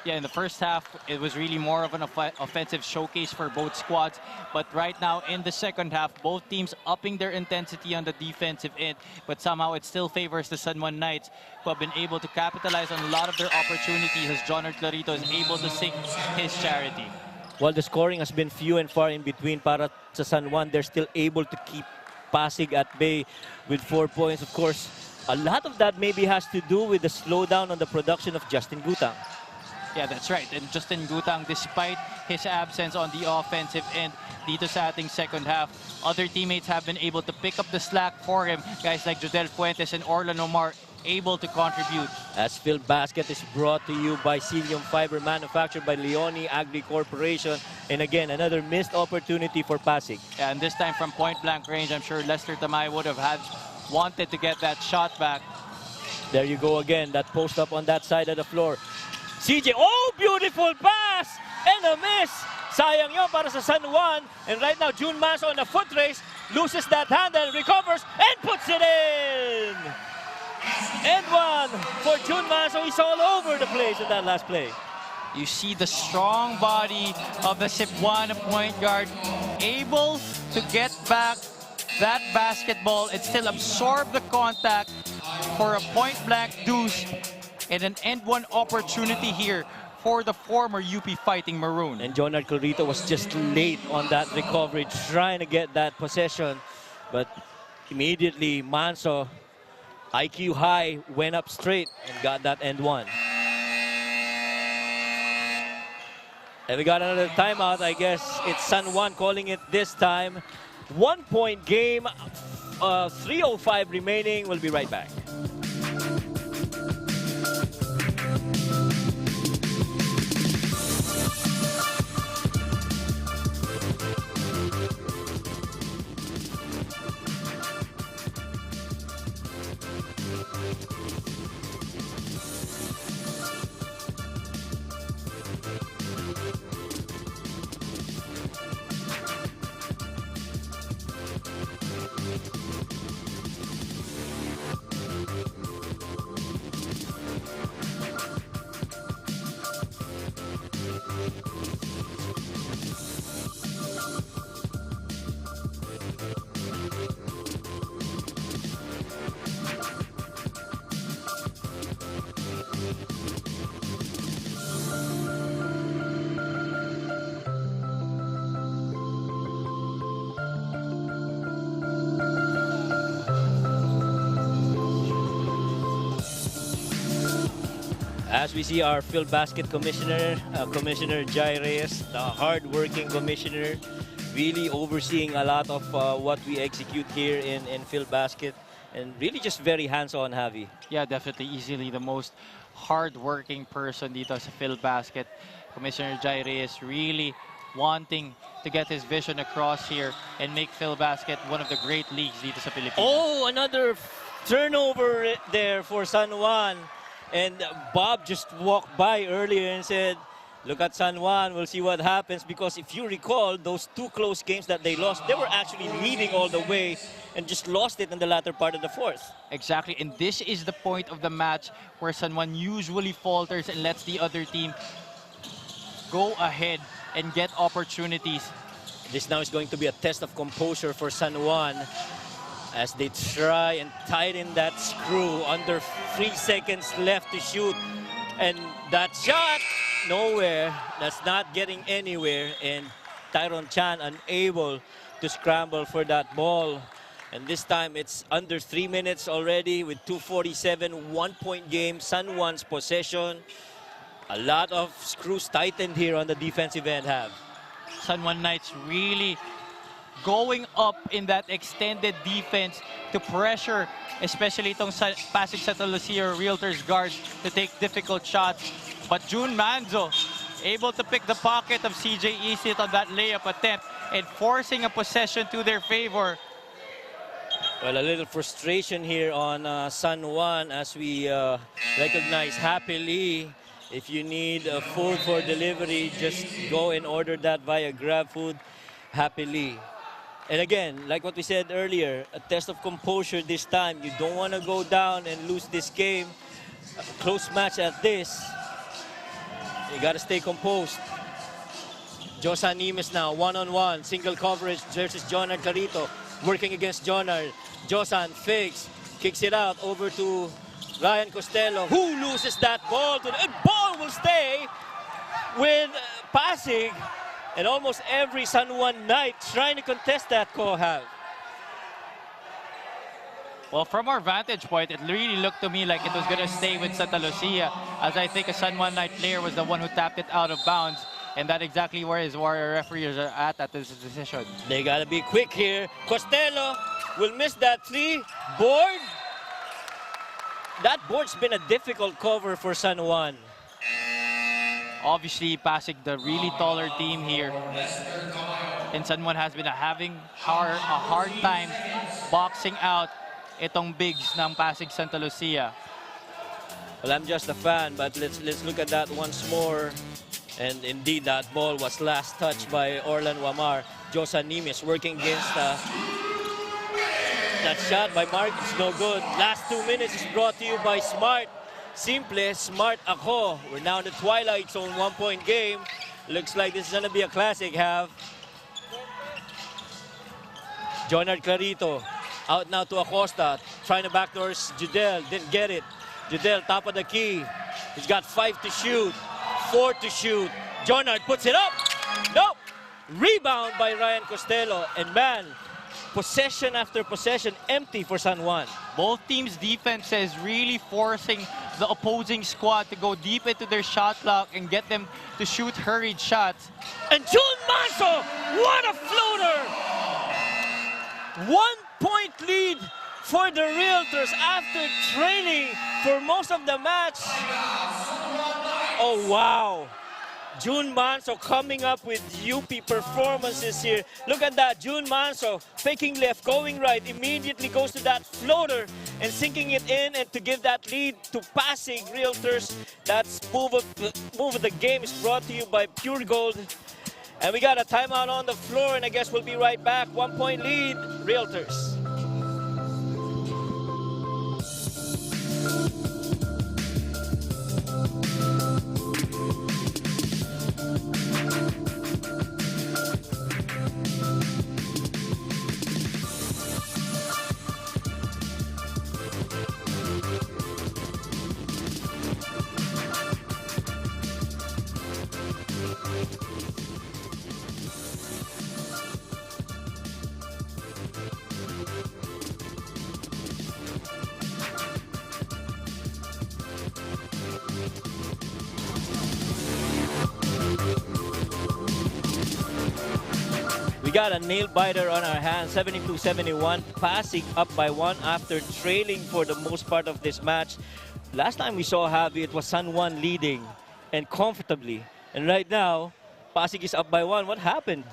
Yeah, in the first half, it was really more of an offensive showcase for both squads. But right now, in the second half, both teams upping their intensity on the defensive end. But somehow, it still favors the San Juan Knights, who have been able to capitalize on a lot of their opportunities as Jonard Clarito is able to sink his charity. While the scoring has been few and far in between para sa San Juan, they're still able to keep Pasig at bay with 4 points. Of course, a lot of that maybe has to do with the slowdown on the production of Justin Gutang. Yeah, that's right. And Justin Gutang, despite his absence on the offensive end dito sa ating second half, other teammates have been able to pick up the slack for him. Guys like Jodel Fuentes and Orlan Omar able to contribute. As Filbasket is brought to you by Cilium Fiber, manufactured by Leone Agri Corporation. And again, another missed opportunity for Pasig. Yeah, and this time from point-blank range, I'm sure Lester Tamay would have wanted to get that shot back. There you go again, that post up on that side of the floor. CJ, oh, beautiful pass! And a miss! Sayang yun para sa San Juan. And right now, June Maso on a foot race, loses that handle, recovers, and puts it in! And one for June Maso. He's all over the place in that last play. You see the strong body of the Cebuana point guard, able to get back that basketball and still absorb the contact for a point-blank deuce. And an end-one opportunity here for the former UP Fighting Maroon. And Jonard Clarito was just late on that recovery, trying to get that possession. But immediately, Manso, IQ high, went up straight and got that end one. And we got another timeout, I guess. It's San Juan calling it this time. 1-point game, 3:05 remaining. We'll be right back. As we see our Filbasket commissioner, Commissioner Jai Reyes, the hard-working commissioner, really overseeing a lot of what we execute here in Filbasket, and really just very hands-on, Javi. Yeah, definitely easily the most hard-working person dito sa Filbasket. Commissioner Jai Reyes really wanting to get his vision across here and make Filbasket one of the great leagues dito sa Pilipinas. Oh, another turnover there for San Juan. And Bob just walked by earlier and said, look at San Juan, we'll see what happens. Because if you recall, those two close games that they lost, they were actually leading all the way and just lost it in the latter part of the fourth. Exactly, and this is the point of the match where San Juan usually falters and lets the other team go ahead and get opportunities. This now is going to be a test of composure for San Juan as they try and tighten that screw under 3 seconds left to shoot. And that shot, nowhere. That's not getting anywhere. And Tyron Chan unable to scramble for that ball. And this time it's under 3 minutes already with 2:47, 1-point game. San Juan's possession. A lot of screws tightened here on the defensive end, Have. San Juan Knights really going up in that extended defense to pressure, especially itong Pasig Sta Lucia Realtors guards to take difficult shots. But June Manzo able to pick the pocket of CJ Isit on that layup attempt and forcing a possession to their favor. Well, a little frustration here on San Juan as we recognize happily. If you need food for delivery, just go and order that via GrabFood happily. And again, like what we said earlier, a test of composure this time. You don't want to go down and lose this game. A close match at this. You got to stay composed. Josan Nimes now, one-on-one, single coverage versus Jonard Clarito. Working against Jonard. Josan fakes, kicks it out over to Ryan Costello, who loses that ball. And ball will stay with Pasig. And almost every San Juan Knight trying to contest that call, Have. Well, from our vantage point, it really looked to me like it was going to stay with Santa Lucia, as I think a San Juan Knight player was the one who tapped it out of bounds. And that's exactly where his Warrior referees are at this decision. They got to be quick here. Costello will miss that three. Board. That board's been a difficult cover for San Juan. Obviously, Pasig, the really taller team here. And San Juan has been having a hard time boxing out itong bigs ng Pasig Santa Lucia. Well, I'm just a fan, but let's look at that once more. And indeed, that ball was last touched by Orlan Wamar. Josan Nimes working against that shot by Mark. It's no good. Last 2 minutes is brought to you by Smart. Simple, smart ako. We're now in the twilight zone, 1-point game. Looks like this is gonna be a classic, Have. Jonard Clarito out now to Acosta, trying to backdoor Judel, didn't get it. Judel, top of the key. He's got 5 to shoot, 4 to shoot. Jonard puts it up. Nope. Rebound by Ryan Costello. And man, possession after possession, empty for San Juan. Both teams' defenses really forcing the opposing squad to go deep into their shot clock and get them to shoot hurried shots. And June Manso, what a floater! 1-point lead for the Realtors after trailing for most of the match. Oh, wow. June Manso coming up with UP performances here. Look at that, June Manso faking left, going right, immediately goes to that floater and sinking it in, and to give that lead to Pasig Realtors. That's move of the game is brought to you by Pure Gold. And we got a timeout on the floor, and I guess we'll be right back. 1-point lead, Realtors. We got a nail biter on our hands, 72-71. Pasig up by 1 after trailing for the most part of this match. Last time we saw Javi, it was San Juan leading and comfortably. And right now, Pasig is up by 1. What happened?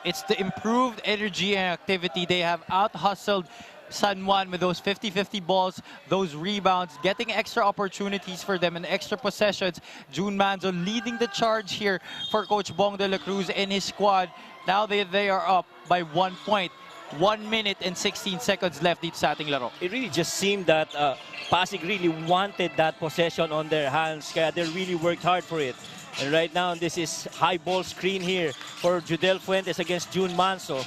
It's the improved energy and activity. They have out-hustled San Juan with those 50-50 balls, those rebounds, getting extra opportunities for them and extra possessions. June Manzo leading the charge here for Coach Bong de la Cruz and his squad. Now they are up by 1 point. 1 minute and 16 seconds left dito sa ating laro. It really just seemed that Pasig really wanted that possession on their hands. Kaya they really worked hard for it. And right now, this is high ball screen here for Judel Fuentes against June Manso.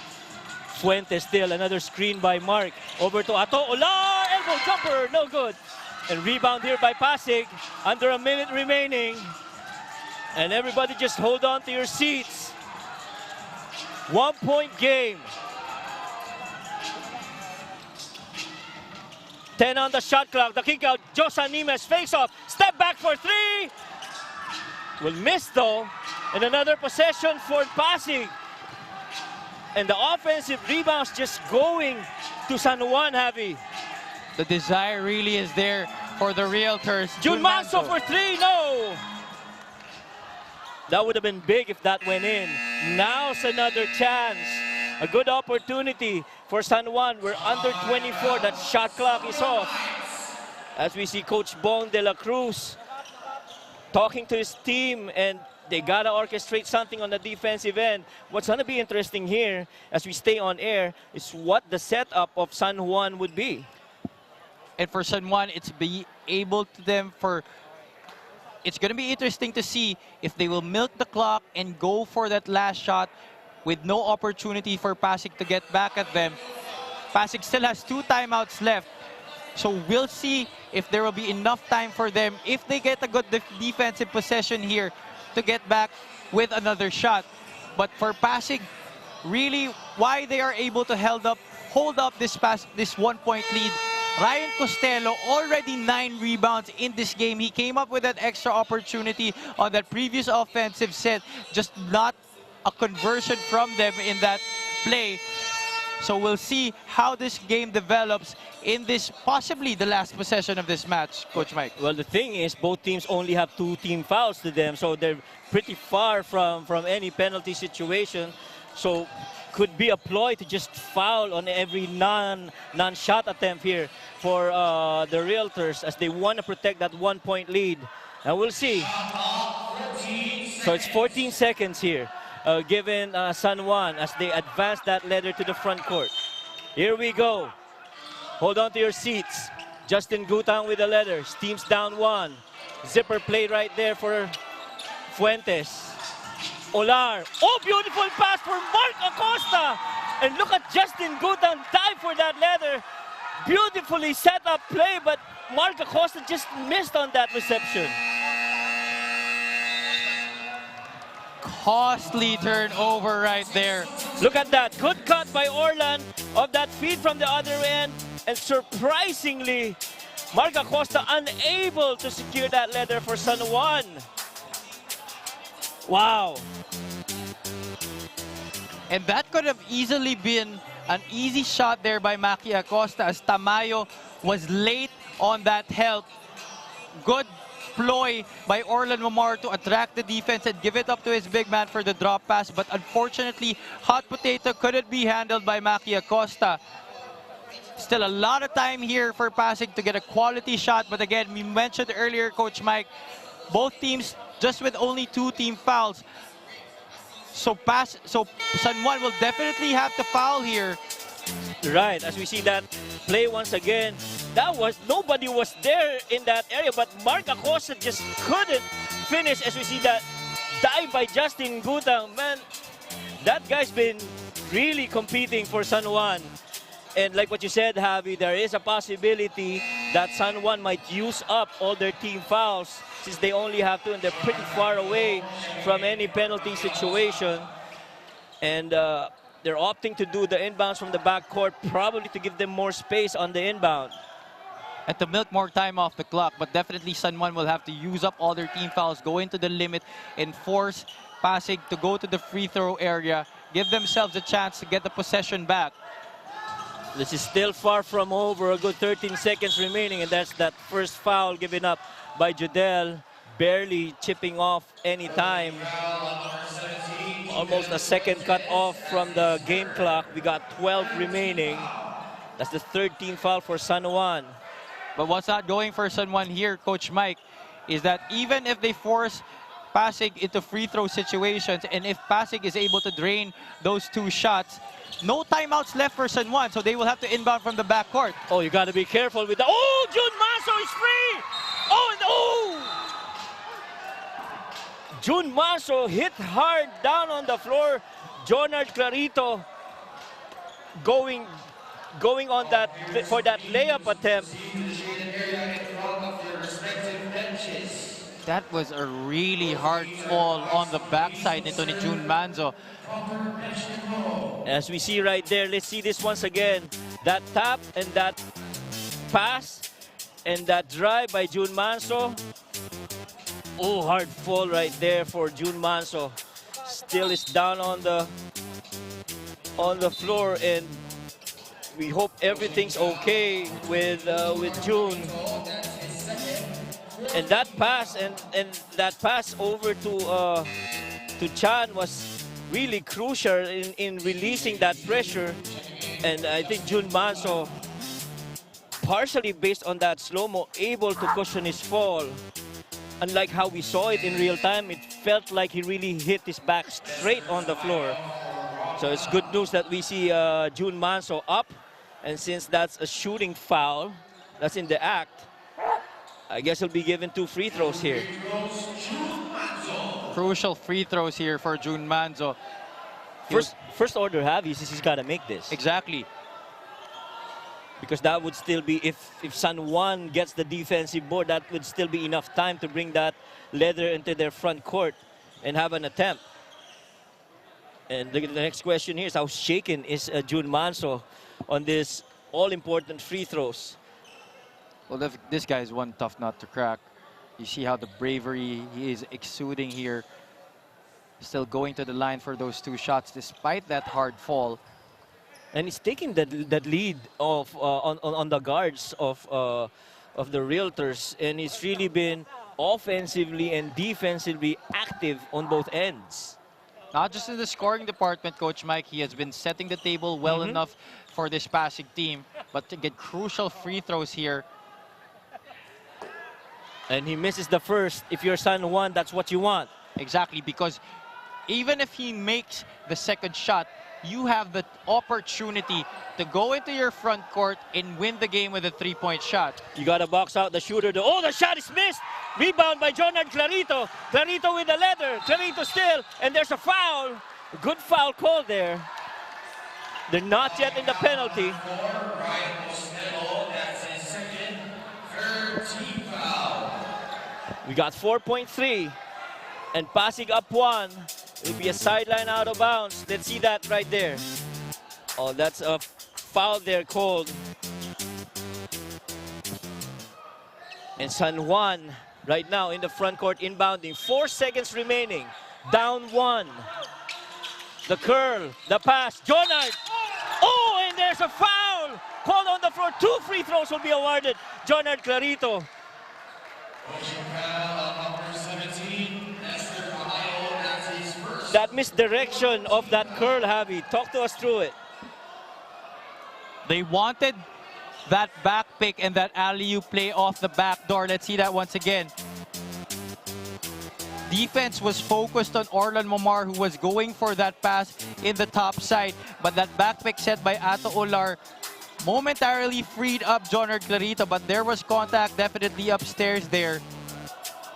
Fuentes still, another screen by Mark. Over to Ato Olar, elbow jumper, no good. And rebound here by Pasig, under a minute remaining. And everybody just hold on to your seats. 1-point game. 10 on the shot clock. The kick out. Josan Nimes fakes off. Step back for 3. Will miss though. And another possession for Pasig. And the offensive rebounds just going to San Juan, Javi. The desire really is there for the Realtors. Jun Manso for 3. No. That would have been big if that went in. Now's another chance. A good opportunity for San Juan. We're under 24. That shot clock is off. As we see Coach Bong de la Cruz talking to his team, and they gotta orchestrate something on the defensive end. What's gonna be interesting here, as we stay on air, is what the setup of San Juan would be. And for San Juan, it's be able to them for... It's going to be interesting to see if they will milk the clock and go for that last shot with no opportunity for Pasig to get back at them. Pasig still has 2 timeouts left. So we'll see if there will be enough time for them, if they get a good defensive possession here, to get back with another shot. But for Pasig, really, why they are able to hold up this 1-point lead, Ryan Costello, already 9 rebounds in this game. He came up with that extra opportunity on that previous offensive set, just not a conversion from them in that play. So we'll see how this game develops in this, possibly the last possession of this match, Coach Mike. Well, the thing is, both teams only have 2 team fouls to them, so they're pretty far from any penalty situation. So could be a ploy to just foul on every non-shot attempt here for the Realtors, as they want to protect that 1-point lead. And we'll see. So it's 14 seconds here, given San Juan as they advance that ladder to the front court. Here we go. Hold on to your seats. Justin Gutang with the leather. Teams down 1. Zipper play right there for Fuentes. Olar. Oh, beautiful pass for Mark Acosta. And look at Justin Gutang dive for that leather. Beautifully set up play, but Mark Acosta just missed on that reception. Costly turnover right there. Look at that. Good cut by Orlan of that feed from the other end. And surprisingly, Mark Acosta unable to secure that leather for San Juan. Wow. And that could have easily been an easy shot there by Maki Acosta, as Tamayo was late on that help. Good ploy by Orlan Mamar to attract the defense and give it up to his big man for the drop pass. But unfortunately, hot potato couldn't be handled by Maki Acosta. Still a lot of time here for Pasig to get a quality shot. But again, we mentioned earlier, Coach Mike, both teams just with only 2 team fouls. So San Juan will definitely have to foul here. Right, as we see that play once again, nobody was there in that area, but Mark Acosta just couldn't finish, as we see that dive by Justin Gutang. Man, that guy's been really competing for San Juan. And like what you said, Javi, there is a possibility that San Juan might use up all their team fouls, since they only have 2 and they're pretty far away from any penalty situation. And they're opting to do the inbounds from the backcourt, probably to give them more space on the inbound. And to milk more time off the clock, but definitely San Juan will have to use up all their team fouls, go into the limit, and force Pasig to go to the free throw area, give themselves a chance to get the possession back. This is still far from over. A good 13 seconds remaining, and that's that first foul given up by Judel, barely chipping off any time. Almost a second cut off from the game clock. We got 12 remaining. That's the 13th foul for San Juan. But what's not going for San Juan here, Coach Mike, is that even if they force Pasig into free throw situations, and if Pasig is able to drain those 2 shots, no timeouts left for San Juan, so they will have to inbound from the backcourt. Oh, you got to be careful with that. Oh, Jun Manso is free! Oh, and oh! Jun Manso hit hard down on the floor. Jonard Clarito going on that for that layup attempt. That was a really hard fall on the backside nito ni Jun Manso. As we see right there, let's see this once again. That tap and that pass and that drive by June Manso. Oh, hard fall right there for June Manso. Still is down on the floor, and we hope everything's okay with June. And that pass and that pass over to Chan was really crucial in releasing that pressure. And I think June Manso, partially based on that slow-mo, able to cushion his fall. Unlike how we saw it in real time, it felt like he really hit his back straight on the floor. So it's good news that we see June Manso up. And since that's a shooting foul, that's in the act, I guess he'll be given 2 free throws here. Crucial free throws here for June Manso. First order Javi says he's got to make this. Exactly. Because that would still be, if San Juan gets the defensive board, that would still be enough time to bring that leather into their front court and have an attempt. And the next question here is, how shaken is June Manso on this all-important free throws? Well, this guy is one tough nut to crack. You see how the bravery he is exuding here. Still going to the line for those 2 shots despite that hard fall. And he's taking that lead of on the guards of the Realtors, and he's really been offensively and defensively active on both ends. Not just in the scoring department, Coach Mike, he has been setting the table well enough for this Pasig team, but to get crucial free throws here. And he misses the first. If you're San Juan, that's what you want. Exactly, because even if he makes the second shot, you have the opportunity to go into your front court and win the game with a 3-point shot. You got to box out the shooter. Oh, the shot is missed. Rebound by Jonard Clarito. Clarito with the leather. Clarito still. And there's a foul. Good foul call there. They're not yet in the penalty. We got 4.3. And Pasig up 1. It'll be a sideline out of bounds. Let's see that right there. Oh, that's a foul there called. And San Juan right now in the front court inbounding. 4 seconds remaining. Down 1. The curl, the pass, Jonard. Oh, and there's a foul called on the floor. 2 free throws will be awarded. Jonard Clarito. That misdirection of that curl, Javi. Talk to us through it. They wanted that back pick and that alley-oop play off the back door. Let's see that once again. Defense was focused on Orlan Momar, who was going for that pass in the top side. But that back pick set by Ato Olar momentarily freed up Jonard Clarito, but there was contact definitely upstairs there.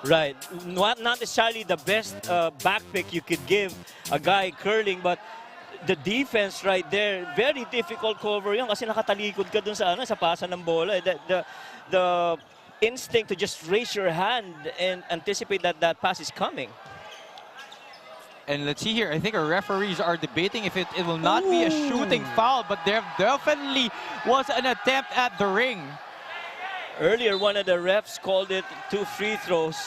Right. Not necessarily the best back pick you could give a guy curling, but the defense right there, very difficult cover yun kasi nakatalikod ka dun sa pasa ng bola. The instinct to just raise your hand and anticipate that that pass is coming. And let's see here, I think our referees are debating if it will not be a shooting foul, but there definitely was an attempt at the ring. Earlier, one of the refs called it 2 free throws,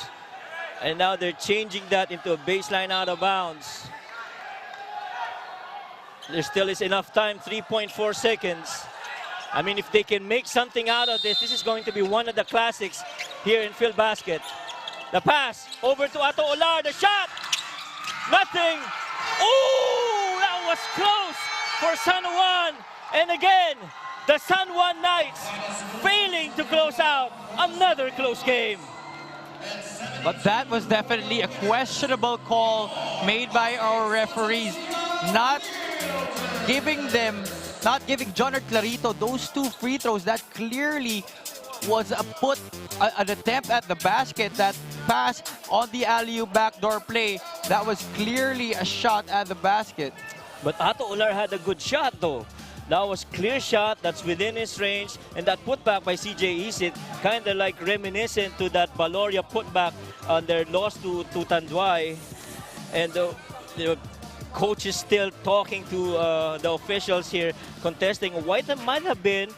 and now they're changing that into a baseline out of bounds. There still is enough time, 3.4 seconds. I mean, if they can make something out of this, this is going to be one of the classics here in Filbasket. The pass over to Ato Olar, the shot! Nothing! Ooh, that was close for San Juan. And again, the San Juan Knights failing to close out another close game. But that was definitely a questionable call made by our referees. Not giving Jonard Clarito those 2 free throws. That clearly was an attempt at the basket. That pass on the alley-oop backdoor play, that was clearly a shot at the basket. But Ato Olar had a good shot though. That was clear shot, that's within his range, and that putback by CJ Isit, kind of like reminiscent to that Baloria putback on their loss to Tanduay. And the coach is still talking to the officials here, contesting what might have been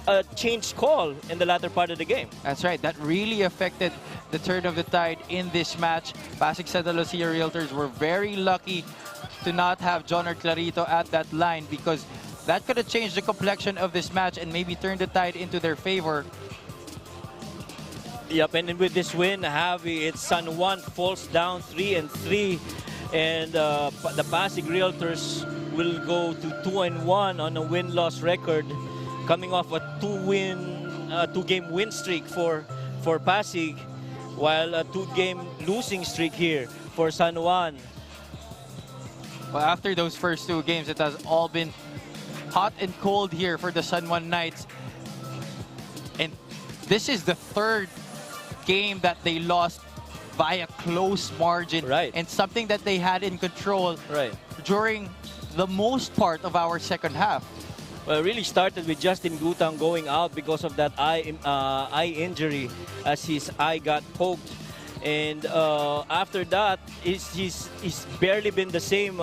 a change call in the latter part of the game. That's right. That really affected the turn of the tide in this match. Pasig Sta Lucia Realtors were very lucky to not have John or Clarito at that line, because that could have changed the complexion of this match and maybe turned the tide into their favor. Yep, and with this win, Javi, it's San Juan falls down 3-3, and the Pasig Realtors will go to 2-1 on a win-loss record, coming off a two-game win streak for Pasig, while a 2-game losing streak here for San Juan. Well, after those first 2 games, it has all been hot and cold here for the San Juan Knights. And this is the 3rd game that they lost by a close margin. Right. And something that they had in control Right. during the most part of our second half. Well, it really started with Justin Gutang going out because of that eye injury, as his eye got poked. And after that, he's barely been the same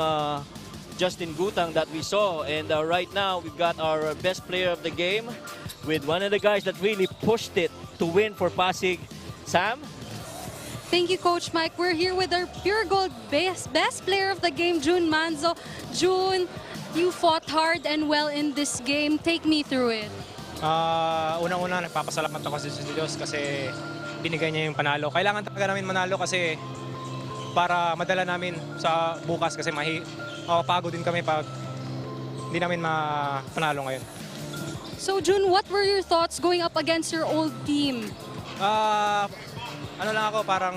Justin Gutang that we saw. And right now, we've got our best player of the game with one of the guys that really pushed it to win for Pasig. Sam? Thank you, Coach Mike. We're here with our pure gold best player of the game, June Manzo. June, you fought hard and well in this game. Take me through it. Unang-una, nagpapasalamat ako sa Diyos kasi binigay niya yung panalo. Kailangan talaga namin manalo kasi para madala namin sa bukas kasi mapapagod din kami pag hindi namin mapanalo ngayon. So, June, what were your thoughts going up against your old team? Ano lang ako, parang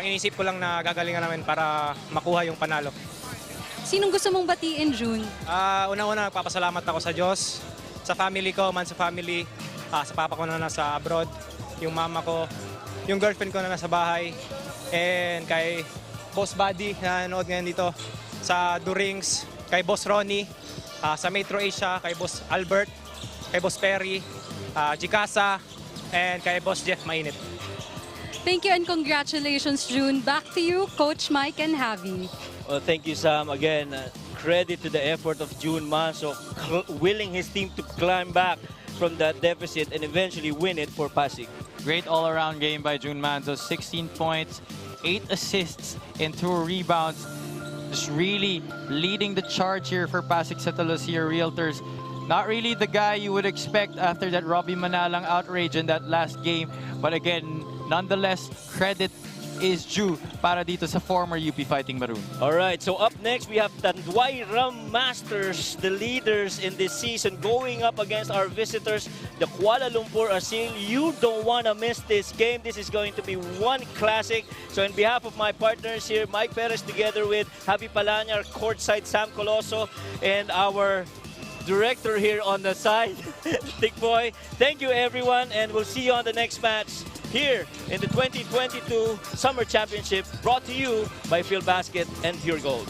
inisip ko lang na gagalingan namin para makuha yung panalo. Sinong gusto mong batiin, June? Una-una, nagpapasalamat ako sa Diyos, sa family ko, sa family, sa papa ko na nasa abroad, yung mama ko, yung girlfriend ko na nasa bahay, and kay Boss Buddy na nanood ngayon dito, sa Durings, kay Boss Ronnie, sa Metro Asia, kay Boss Albert, kay Boss Perry, Jikasa, and kay Boss Jeff Mainit. Thank you and congratulations, June. Back to you, Coach Mike and Javi. Well, thank you, Sam. Again, credit to the effort of June Manso, willing his team to climb back from that deficit and eventually win it for Pasig. Great all-around game by June Manzo. 16 points, 8 assists, and 2 rebounds. Just really leading the charge here for Pasig Sta Lucia Realtors. Not really the guy you would expect after that Robbie Manalang outrage in that last game. But again, nonetheless, credit is due para dito sa former UP Fighting Maroon. All right, so up next, we have Tanduay Ram Masters, the leaders in this season, going up against our visitors, the Kuala Lumpur Asil. You don't want to miss this game. This is going to be one classic. So on behalf of my partners here, Mike Perez together with Javi Palanya, our courtside Sam Coloso, and our director here on the side, Dick Boy. Thank you, everyone, and we'll see you on the next match here in the 2022 Summer Championship, brought to you by Filbasket and Pure Gold.